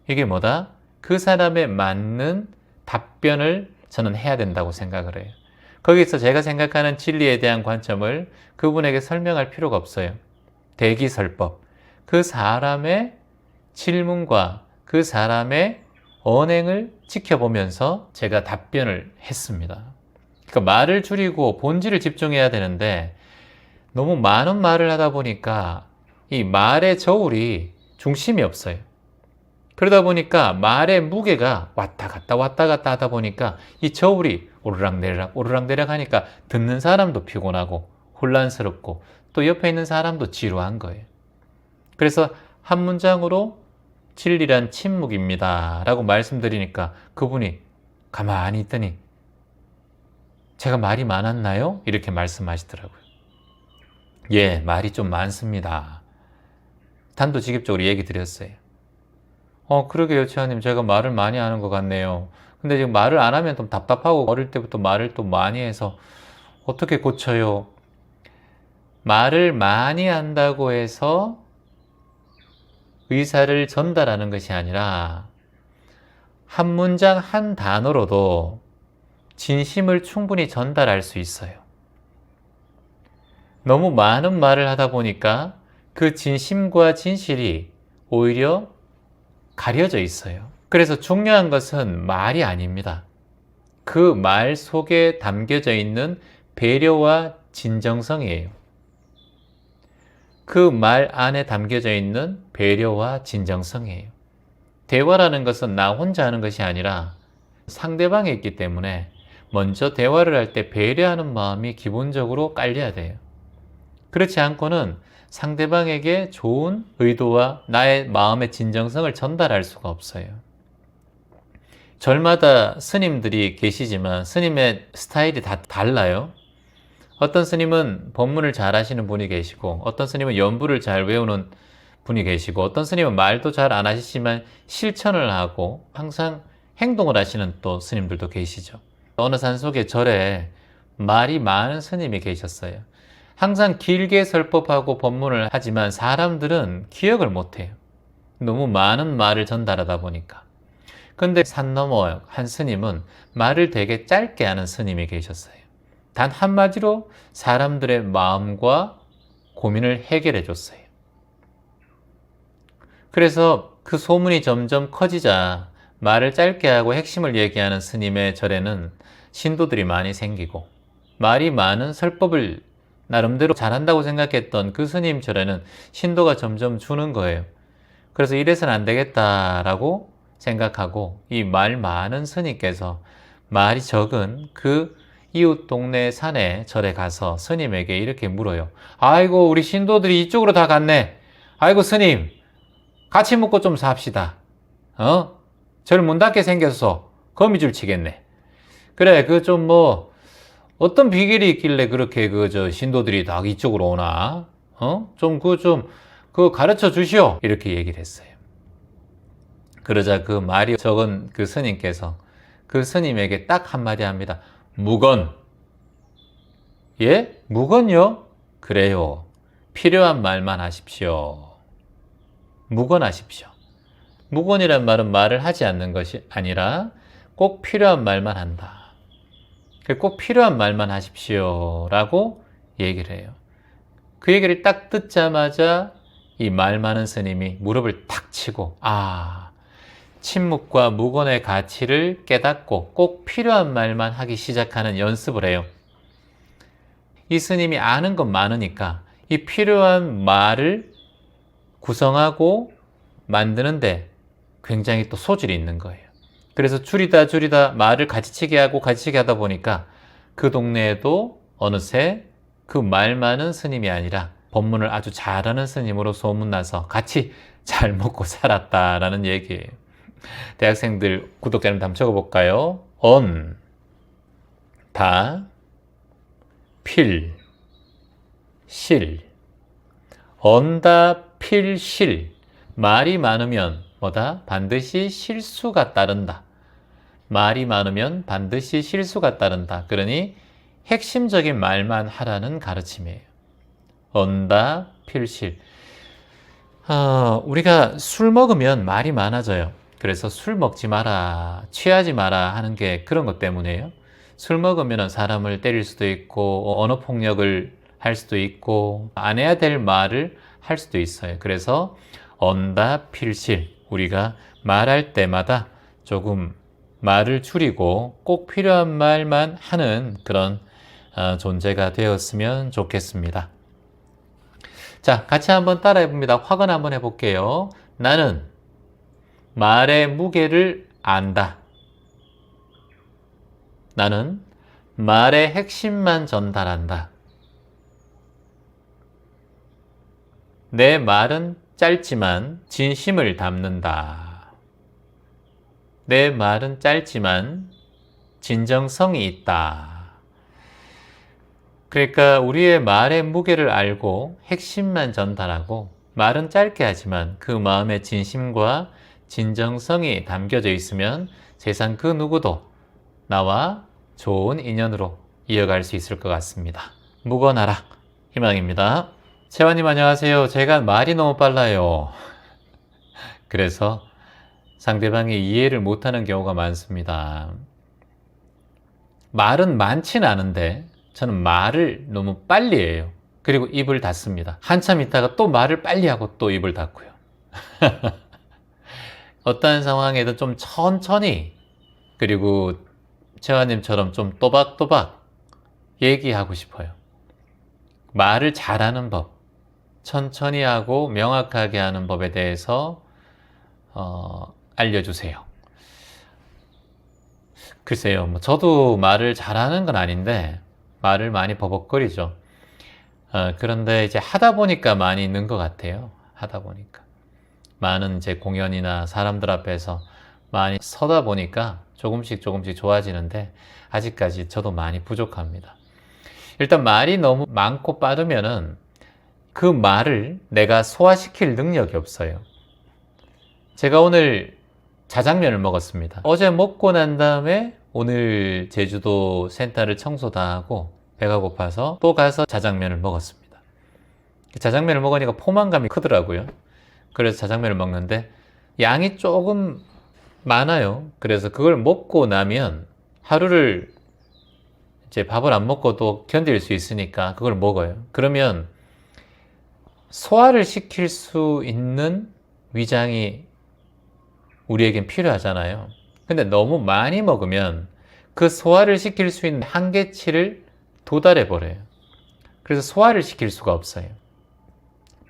이게 뭐다? 그 사람에 맞는 답변을 저는 해야 된다고 생각을 해요. 거기서 제가 생각하는 진리에 대한 관점을 그분에게 설명할 필요가 없어요. 대기설법. 그 사람의 질문과 그 사람의 언행을 지켜보면서 제가 답변을 했습니다. 그러니까 말을 줄이고 본질을 집중해야 되는데 너무 많은 말을 하다 보니까 이 말의 저울이 중심이 없어요. 그러다 보니까 말의 무게가 왔다 갔다 하다 보니까 이 저울이 오르락내리락 하니까 듣는 사람도 피곤하고 혼란스럽고 또 옆에 있는 사람도 지루한 거예요. 그래서 한 문장으로 진리란 침묵입니다 라고 말씀드리니까 그분이 가만히 있더니 제가 말이 많았나요? 이렇게 말씀하시더라고요. 예, 말이 좀 많습니다. 단도직입적으로 얘기 드렸어요. 그러게요, 채화님. 제가 말을 많이 하는 것 같네요. 근데 지금 말을 안 하면 좀 답답하고 어릴 때부터 말을 또 많이 해서 어떻게 고쳐요? 말을 많이 한다고 해서 의사를 전달하는 것이 아니라 한 문장 한 단어로도 진심을 충분히 전달할 수 있어요. 너무 많은 말을 하다 보니까 그 진심과 진실이 오히려 가려져 있어요. 그래서 중요한 것은 말이 아닙니다. 그 말 속에 담겨져 있는 배려와 진정성이에요. 그 말 안에 담겨져 있는 배려와 진정성이에요. 대화라는 것은 나 혼자 하는 것이 아니라 상대방이 있기 때문에 먼저 대화를 할 때 배려하는 마음이 기본적으로 깔려야 돼요. 그렇지 않고는 상대방에게 좋은 의도와 나의 마음의 진정성을 전달할 수가 없어요. 절마다 스님들이 계시지만 스님의 스타일이 다 달라요. 어떤 스님은 법문을 잘 하시는 분이 계시고 어떤 스님은 연부를 잘 외우는 분이 계시고 어떤 스님은 말도 잘 안 하시지만 실천을 하고 항상 행동을 하시는 또 스님들도 계시죠. 어느 산속의 절에 말이 많은 스님이 계셨어요. 항상 길게 설법하고 법문을 하지만 사람들은 기억을 못해요. 너무 많은 말을 전달하다 보니까. 근데 산 너머 한 스님은 말을 되게 짧게 하는 스님이 계셨어요. 단 한마디로 사람들의 마음과 고민을 해결해 줬어요. 그래서 그 소문이 점점 커지자 말을 짧게 하고 핵심을 얘기하는 스님의 절에는 신도들이 많이 생기고 말이 많은 설법을 나름대로 잘한다고 생각했던 그 스님 절에는 신도가 점점 주는 거예요. 그래서 이래서는 안 되겠다라고 생각하고 이 말 많은 스님께서 말이 적은 그 이웃 동네 산에 절에 가서 스님에게 이렇게 물어요. 아이고 우리 신도들이 이쪽으로 다 갔네. 아이고 스님 같이 먹고 좀 삽시다. 절 문 닫게 생겼어. 거미줄 치겠네. 그래 그 좀 뭐 어떤 비결이 있길래 그렇게 그 저 신도들이 다 이쪽으로 오나? 그 가르쳐 주시오. 이렇게 얘기를 했어요. 그러자 그 말이 적은 그 스님께서 그 스님에게 딱 한마디 합니다. 무건. 예? 무건요? 그래요. 필요한 말만 하십시오. 무건하십시오. 무건이란 말은 말을 하지 않는 것이 아니라 꼭 필요한 말만 한다. 꼭 필요한 말만 하십시오. 라고 얘기를 해요. 그 얘기를 딱 듣자마자 이 말 많은 스님이 무릎을 탁 치고 침묵과 무건의 가치를 깨닫고 꼭 필요한 말만 하기 시작하는 연습을 해요. 이 스님이 아는 건 많으니까 이 필요한 말을 구성하고 만드는데 굉장히 또 소질이 있는 거예요. 그래서 줄이다 말을 가지치게 하다 보니까 그 동네에도 어느새 그 말 많은 스님이 아니라 법문을 아주 잘하는 스님으로 소문나서 같이 잘 먹고 살았다라는 얘기예요. 대학생들 구독자님 한번 적어볼까요? 필실. 필실. 말이 많으면 뭐다? 반드시 실수가 따른다. 말이 많으면 반드시 실수가 따른다. 그러니 핵심적인 말만 하라는 가르침이에요. 필실. 우리가 술 먹으면 말이 많아져요. 그래서 술 먹지 마라, 취하지 마라 하는 게 그런 것 때문이에요. 술 먹으면 사람을 때릴 수도 있고 언어폭력을 할 수도 있고 안 해야 될 말을 할 수도 있어요. 그래서 필실. 우리가 말할 때마다 조금 말을 줄이고 꼭 필요한 말만 하는 그런 존재가 되었으면 좋겠습니다. 자, 같이 한번 따라해 봅니다. 확언 한번 해볼게요. 나는 말의 무게를 안다. 나는 말의 핵심만 전달한다. 내 말은 짧지만 진심을 담는다. 내 말은 짧지만 진정성이 있다. 그러니까 우리의 말의 무게를 알고 핵심만 전달하고 말은 짧게 하지만 그 마음의 진심과 진정성이 담겨져 있으면 세상 그 누구도 나와 좋은 인연으로 이어갈 수 있을 것 같습니다. 묵어나라 희망입니다. 채원님 안녕하세요. 제가 말이 너무 빨라요. 그래서 상대방이 이해를 못하는 경우가 많습니다. 말은 많진 않은데 저는 말을 너무 빨리 해요. 그리고 입을 닫습니다. 한참 있다가 또 말을 빨리 하고 또 입을 닫고요. 어떠한 상황에도 좀 천천히 그리고 채화님처럼 좀 또박또박 얘기하고 싶어요. 말을 잘하는 법, 천천히 하고 명확하게 하는 법에 대해서 알려주세요. 글쎄요, 저도 말을 잘하는 건 아닌데 말을 많이 버벅거리죠. 그런데 이제 하다 보니까 많이 는 것 같아요. 하다 보니까. 많은 이제 공연이나 사람들 앞에서 많이 서다 보니까 조금씩 좋아지는데 아직까지 저도 많이 부족합니다. 일단 말이 너무 많고 빠르면은 그 말을 내가 소화시킬 능력이 없어요. 제가 오늘 자장면을 먹었습니다. 어제 먹고 난 다음에 오늘 제주도 센터를 청소 다 하고 배가 고파서 또 가서 자장면을 먹었습니다. 자장면을 먹으니까 포만감이 크더라고요. 그래서 자장면을 먹는데 양이 조금 많아요. 그래서 그걸 먹고 나면 하루를 이제 밥을 안 먹고도 견딜 수 있으니까 그걸 먹어요. 그러면 소화를 시킬 수 있는 위장이 우리에겐 필요하잖아요. 근데 너무 많이 먹으면 그 소화를 시킬 수 있는 한계치를 도달해 버려요. 그래서 소화를 시킬 수가 없어요.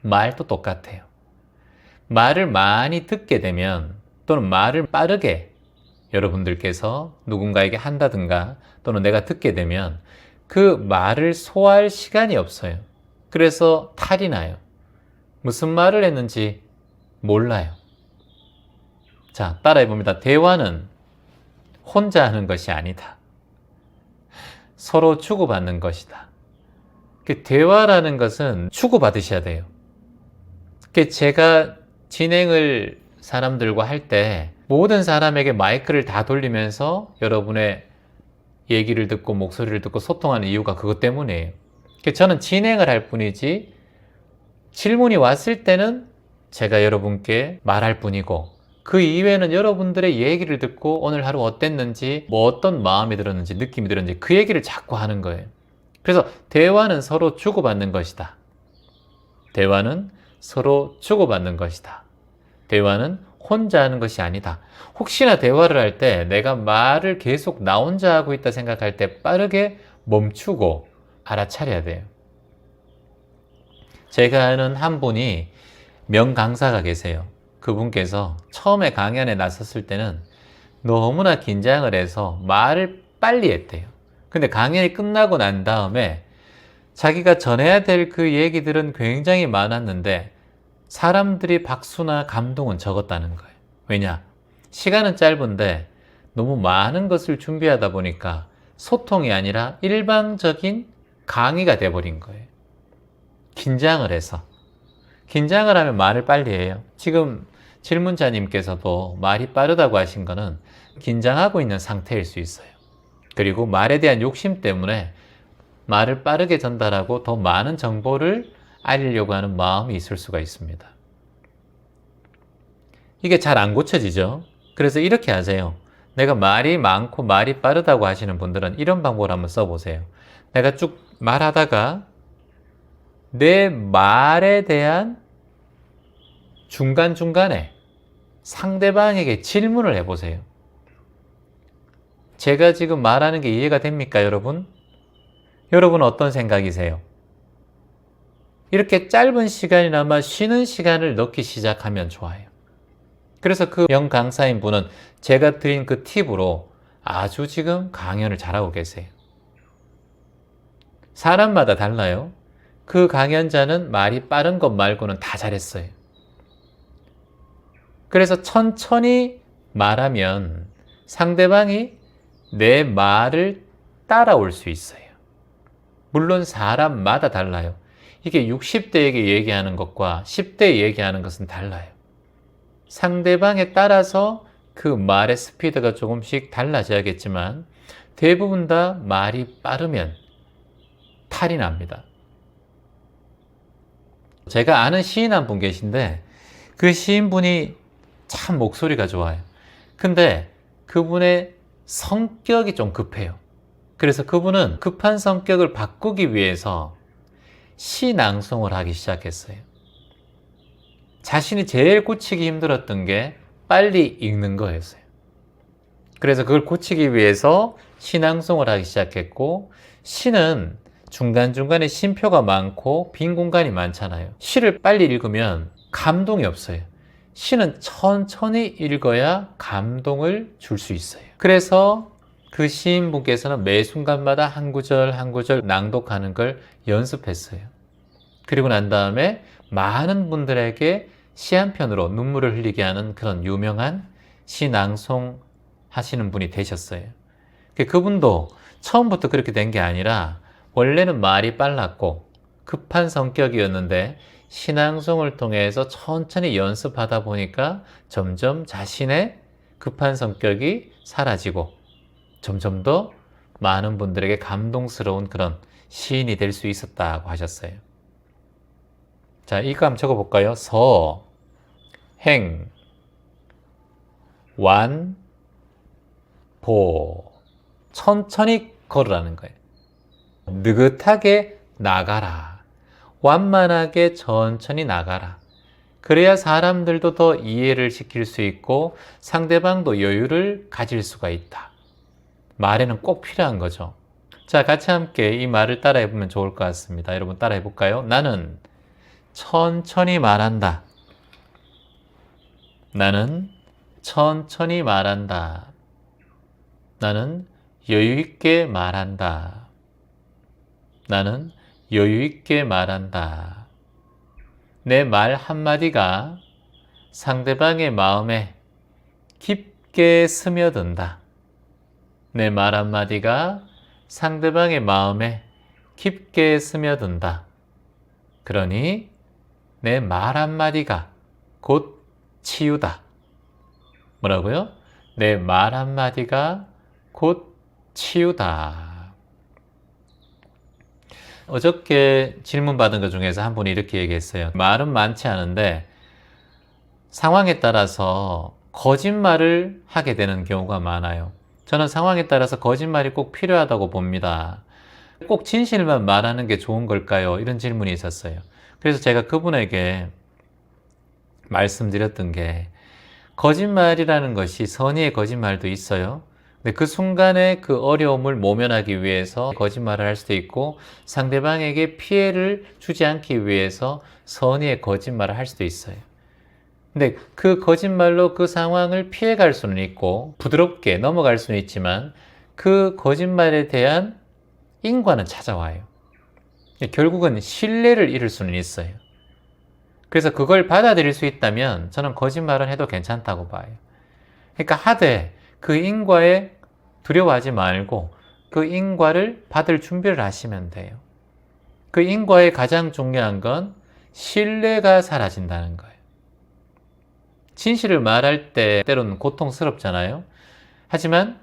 말도 똑같아요. 말을 많이 듣게 되면 또는 말을 빠르게 여러분들께서 누군가에게 한다든가 또는 내가 듣게 되면 그 말을 소화할 시간이 없어요. 그래서 탈이 나요. 무슨 말을 했는지 몰라요. 자, 따라해 봅니다. 대화는 혼자 하는 것이 아니다. 서로 주고받는 것이다. 그 대화라는 것은 주고받으셔야 돼요. 제가 진행을 사람들과 할 때 모든 사람에게 마이크를 다 돌리면서 여러분의 얘기를 듣고 목소리를 듣고 소통하는 이유가 그것 때문이에요. 저는 진행을 할 뿐이지 질문이 왔을 때는 제가 여러분께 말할 뿐이고 그 이외에는 여러분들의 얘기를 듣고 오늘 하루 어땠는지 뭐 어떤 마음이 들었는지 느낌이 들었는지 그 얘기를 자꾸 하는 거예요. 그래서 대화는 서로 주고받는 것이다. 대화는 서로 주고받는 것이다. 대화는 혼자 하는 것이 아니다. 혹시나 대화를 할 때 내가 말을 계속 나 혼자 하고 있다 생각할 때 빠르게 멈추고 알아차려야 돼요. 제가 아는 한 분이 명강사가 계세요. 그분께서 처음에 강연에 나섰을 때는 너무나 긴장을 해서 말을 빨리 했대요. 근데 강연이 끝나고 난 다음에 자기가 전해야 될 그 얘기들은 굉장히 많았는데 사람들이 박수나 감동은 적었다는 거예요. 왜냐? 시간은 짧은데 너무 많은 것을 준비하다 보니까 소통이 아니라 일방적인 강의가 돼버린 거예요. 긴장을 해서. 긴장을 하면 말을 빨리 해요. 지금 질문자님께서도 말이 빠르다고 하신 거는 긴장하고 있는 상태일 수 있어요. 그리고 말에 대한 욕심 때문에 말을 빠르게 전달하고 더 많은 정보를 알리려고 하는 마음이 있을 수가 있습니다. 이게 잘 안 고쳐지죠? 그래서 이렇게 하세요. 내가 말이 많고 말이 빠르다고 하시는 분들은 이런 방법을 한번 써보세요. 내가 쭉 말하다가 내 말에 대한 중간중간에 상대방에게 질문을 해보세요. 제가 지금 말하는 게 이해가 됩니까, 여러분? 여러분은 어떤 생각이세요? 이렇게 짧은 시간이나마 쉬는 시간을 넣기 시작하면 좋아요. 그래서 그 명강사인 분은 제가 드린 그 팁으로 아주 지금 강연을 잘하고 계세요. 사람마다 달라요. 그 강연자는 말이 빠른 것 말고는 다 잘했어요. 그래서 천천히 말하면 상대방이 내 말을 따라올 수 있어요. 물론 사람마다 달라요. 이게 60대에게 얘기하는 것과 10대에 얘기하는 것은 달라요. 상대방에 따라서 그 말의 스피드가 조금씩 달라져야겠지만 대부분 다 말이 빠르면 탈이 납니다. 제가 아는 시인 한 분 계신데 그 시인분이 참 목소리가 좋아요. 근데 그분의 성격이 좀 급해요. 그래서 그분은 급한 성격을 바꾸기 위해서 시 낭송을 하기 시작했어요. 자신이 제일 고치기 힘들었던 게 빨리 읽는 거였어요. 그래서 그걸 고치기 위해서 시 낭송을 하기 시작했고, 시는 중간중간에 쉼표가 많고 빈 공간이 많잖아요. 시를 빨리 읽으면 감동이 없어요. 시는 천천히 읽어야 감동을 줄 수 있어요. 그래서 그 시인분께서는 매 순간마다 한 구절 한 구절 낭독하는 걸 연습했어요. 그리고 난 다음에 많은 분들에게 시 한 편으로 눈물을 흘리게 하는 그런 유명한 시 낭송 하시는 분이 되셨어요. 그분도 처음부터 그렇게 된 게 아니라 원래는 말이 빨랐고 급한 성격이었는데 시낭송을 통해서 천천히 연습하다 보니까 점점 자신의 급한 성격이 사라지고 점점 더 많은 분들에게 감동스러운 그런 시인이 될 수 있었다고 하셨어요. 자, 이거 한번 적어볼까요? 서, 행, 완, 보. 천천히 걸으라는 거예요. 느긋하게 나가라. 완만하게 천천히 나가라. 그래야 사람들도 더 이해를 시킬 수 있고 상대방도 여유를 가질 수가 있다. 말에는 꼭 필요한 거죠. 자, 같이 함께 이 말을 따라해 보면 좋을 것 같습니다. 여러분 따라해 볼까요? 나는 천천히 말한다. 나는 천천히 말한다. 나는 여유 있게 말한다. 나는 여유 있게 말한다. 내 말 한마디가 상대방의 마음에 깊게 스며든다. 내 말 한마디가 상대방의 마음에 깊게 스며든다. 그러니 내 말 한마디가 곧 치유다. 뭐라고요? 내 말 한마디가 곧 치유다. 어저께 질문 받은 것 중에서 한 분이 이렇게 얘기했어요. 말은 많지 않은데 상황에 따라서 거짓말을 하게 되는 경우가 많아요. 저는 상황에 따라서 거짓말이 꼭 필요하다고 봅니다. 꼭 진실만 말하는 게 좋은 걸까요? 이런 질문이 있었어요. 그래서 제가 그분에게 말씀드렸던 게 거짓말이라는 것이 선의의 거짓말도 있어요. 근데 그 순간에 그 어려움을 모면하기 위해서 거짓말을 할 수도 있고 상대방에게 피해를 주지 않기 위해서 선의의 거짓말을 할 수도 있어요. 근데 그 거짓말로 그 상황을 피해갈 수는 있고 부드럽게 넘어갈 수는 있지만 그 거짓말에 대한 인과는 찾아와요. 결국은 신뢰를 잃을 수는 있어요. 그래서 그걸 받아들일 수 있다면 저는 거짓말은 해도 괜찮다고 봐요. 그러니까 하되 그 인과에 두려워하지 말고 그 인과를 받을 준비를 하시면 돼요. 그 인과의 가장 중요한 건 신뢰가 사라진다는 거예요. 진실을 말할 때 때로는 고통스럽잖아요. 하지만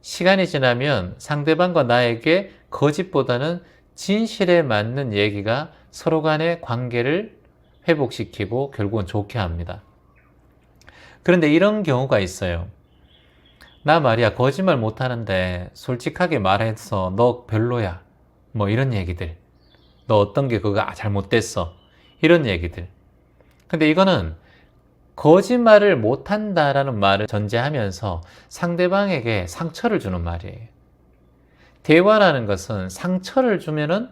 시간이 지나면 상대방과 나에게 거짓보다는 진실에 맞는 얘기가 서로 간의 관계를 회복시키고 결국은 좋게 합니다. 그런데 이런 경우가 있어요. 나 말이야 거짓말 못하는데 솔직하게 말해서 너 별로야. 뭐 이런 얘기들. 너 어떤 게 그거 잘못됐어. 이런 얘기들. 근데 이거는 거짓말을 못한다라는 말을 전제하면서 상대방에게 상처를 주는 말이에요. 대화라는 것은 상처를 주면은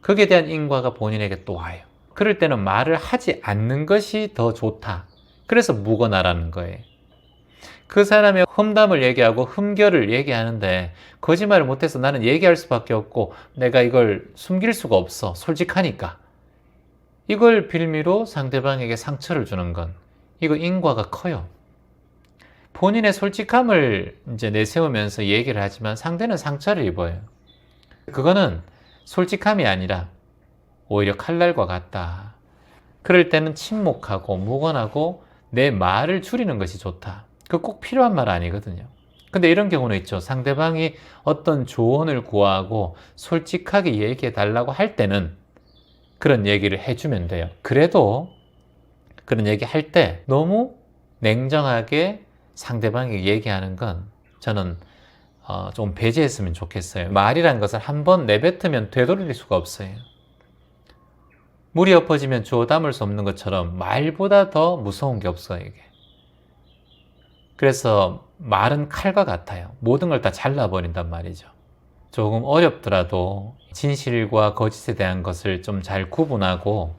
거기에 대한 인과가 본인에게 또 와요. 그럴 때는 말을 하지 않는 것이 더 좋다. 그래서 묵어나라는 거예요. 그 사람의 험담을 얘기하고 흠결을 얘기하는데 거짓말을 못해서 나는 얘기할 수밖에 없고 내가 이걸 숨길 수가 없어. 솔직하니까. 이걸 빌미로 상대방에게 상처를 주는 건 이거 인과가 커요. 본인의 솔직함을 이제 내세우면서 얘기를 하지만 상대는 상처를 입어요. 그거는 솔직함이 아니라 오히려 칼날과 같다. 그럴 때는 침묵하고 묵언하고 내 말을 줄이는 것이 좋다. 그 꼭 필요한 말 아니거든요. 근데 이런 경우는 있죠. 상대방이 어떤 조언을 구하고 솔직하게 얘기해 달라고 할 때는 그런 얘기를 해주면 돼요. 그래도 그런 얘기 할 때 너무 냉정하게 상대방에게 얘기하는 건 저는 좀 배제했으면 좋겠어요. 말이란 것을 한번 내뱉으면 되돌릴 수가 없어요. 물이 엎어지면 주워 담을 수 없는 것처럼 말보다 더 무서운 게 없어요, 이게. 그래서 말은 칼과 같아요. 모든 걸 다 잘라버린단 말이죠. 조금 어렵더라도 진실과 거짓에 대한 것을 좀 잘 구분하고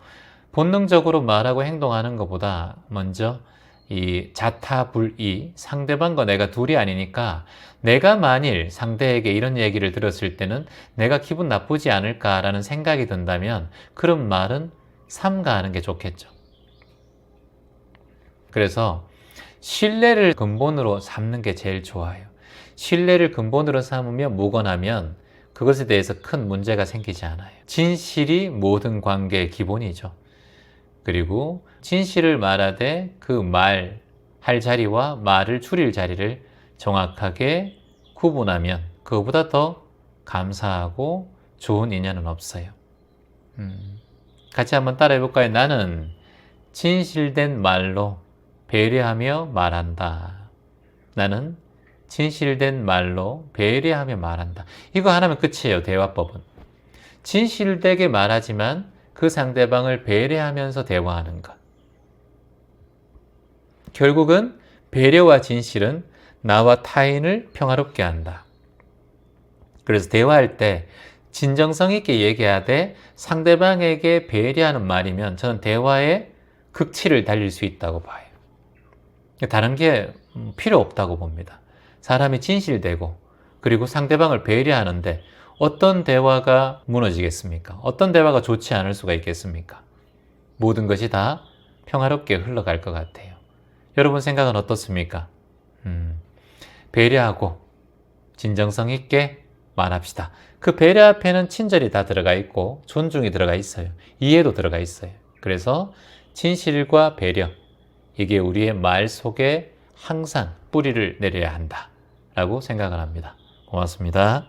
본능적으로 말하고 행동하는 것보다 먼저 이 자타불이, 상대방과 내가 둘이 아니니까 내가 만일 상대에게 이런 얘기를 들었을 때는 내가 기분 나쁘지 않을까라는 생각이 든다면 그런 말은 삼가하는 게 좋겠죠. 그래서 신뢰를 근본으로 삼는 게 제일 좋아요. 신뢰를 근본으로 삼으며 묵어나면 그것에 대해서 큰 문제가 생기지 않아요. 진실이 모든 관계의 기본이죠. 그리고 진실을 말하되 그 말, 할 자리와 말을 줄일 자리를 정확하게 구분하면 그거보다 더 감사하고 좋은 인연은 없어요. 같이 한번 따라해 볼까요? 나는 진실된 말로 배려하며 말한다. 나는 진실된 말로 배려하며 말한다. 이거 하나면 끝이에요. 대화법은. 진실되게 말하지만 그 상대방을 배려하면서 대화하는 것. 결국은 배려와 진실은 나와 타인을 평화롭게 한다. 그래서 대화할 때 진정성 있게 얘기하되 상대방에게 배려하는 말이면 저는 대화에 극치를 달릴 수 있다고 봐요. 다른 게 필요 없다고 봅니다. 사람이 진실되고 그리고 상대방을 배려하는데 어떤 대화가 무너지겠습니까? 어떤 대화가 좋지 않을 수가 있겠습니까? 모든 것이 다 평화롭게 흘러갈 것 같아요. 여러분 생각은 어떻습니까? 배려하고 진정성 있게 말합시다. 그 배려 앞에는 친절이 다 들어가 있고 존중이 들어가 있어요. 이해도 들어가 있어요. 그래서 진실과 배려, 이게 우리의 말 속에 항상 뿌리를 내려야 한다라고 생각을 합니다. 고맙습니다.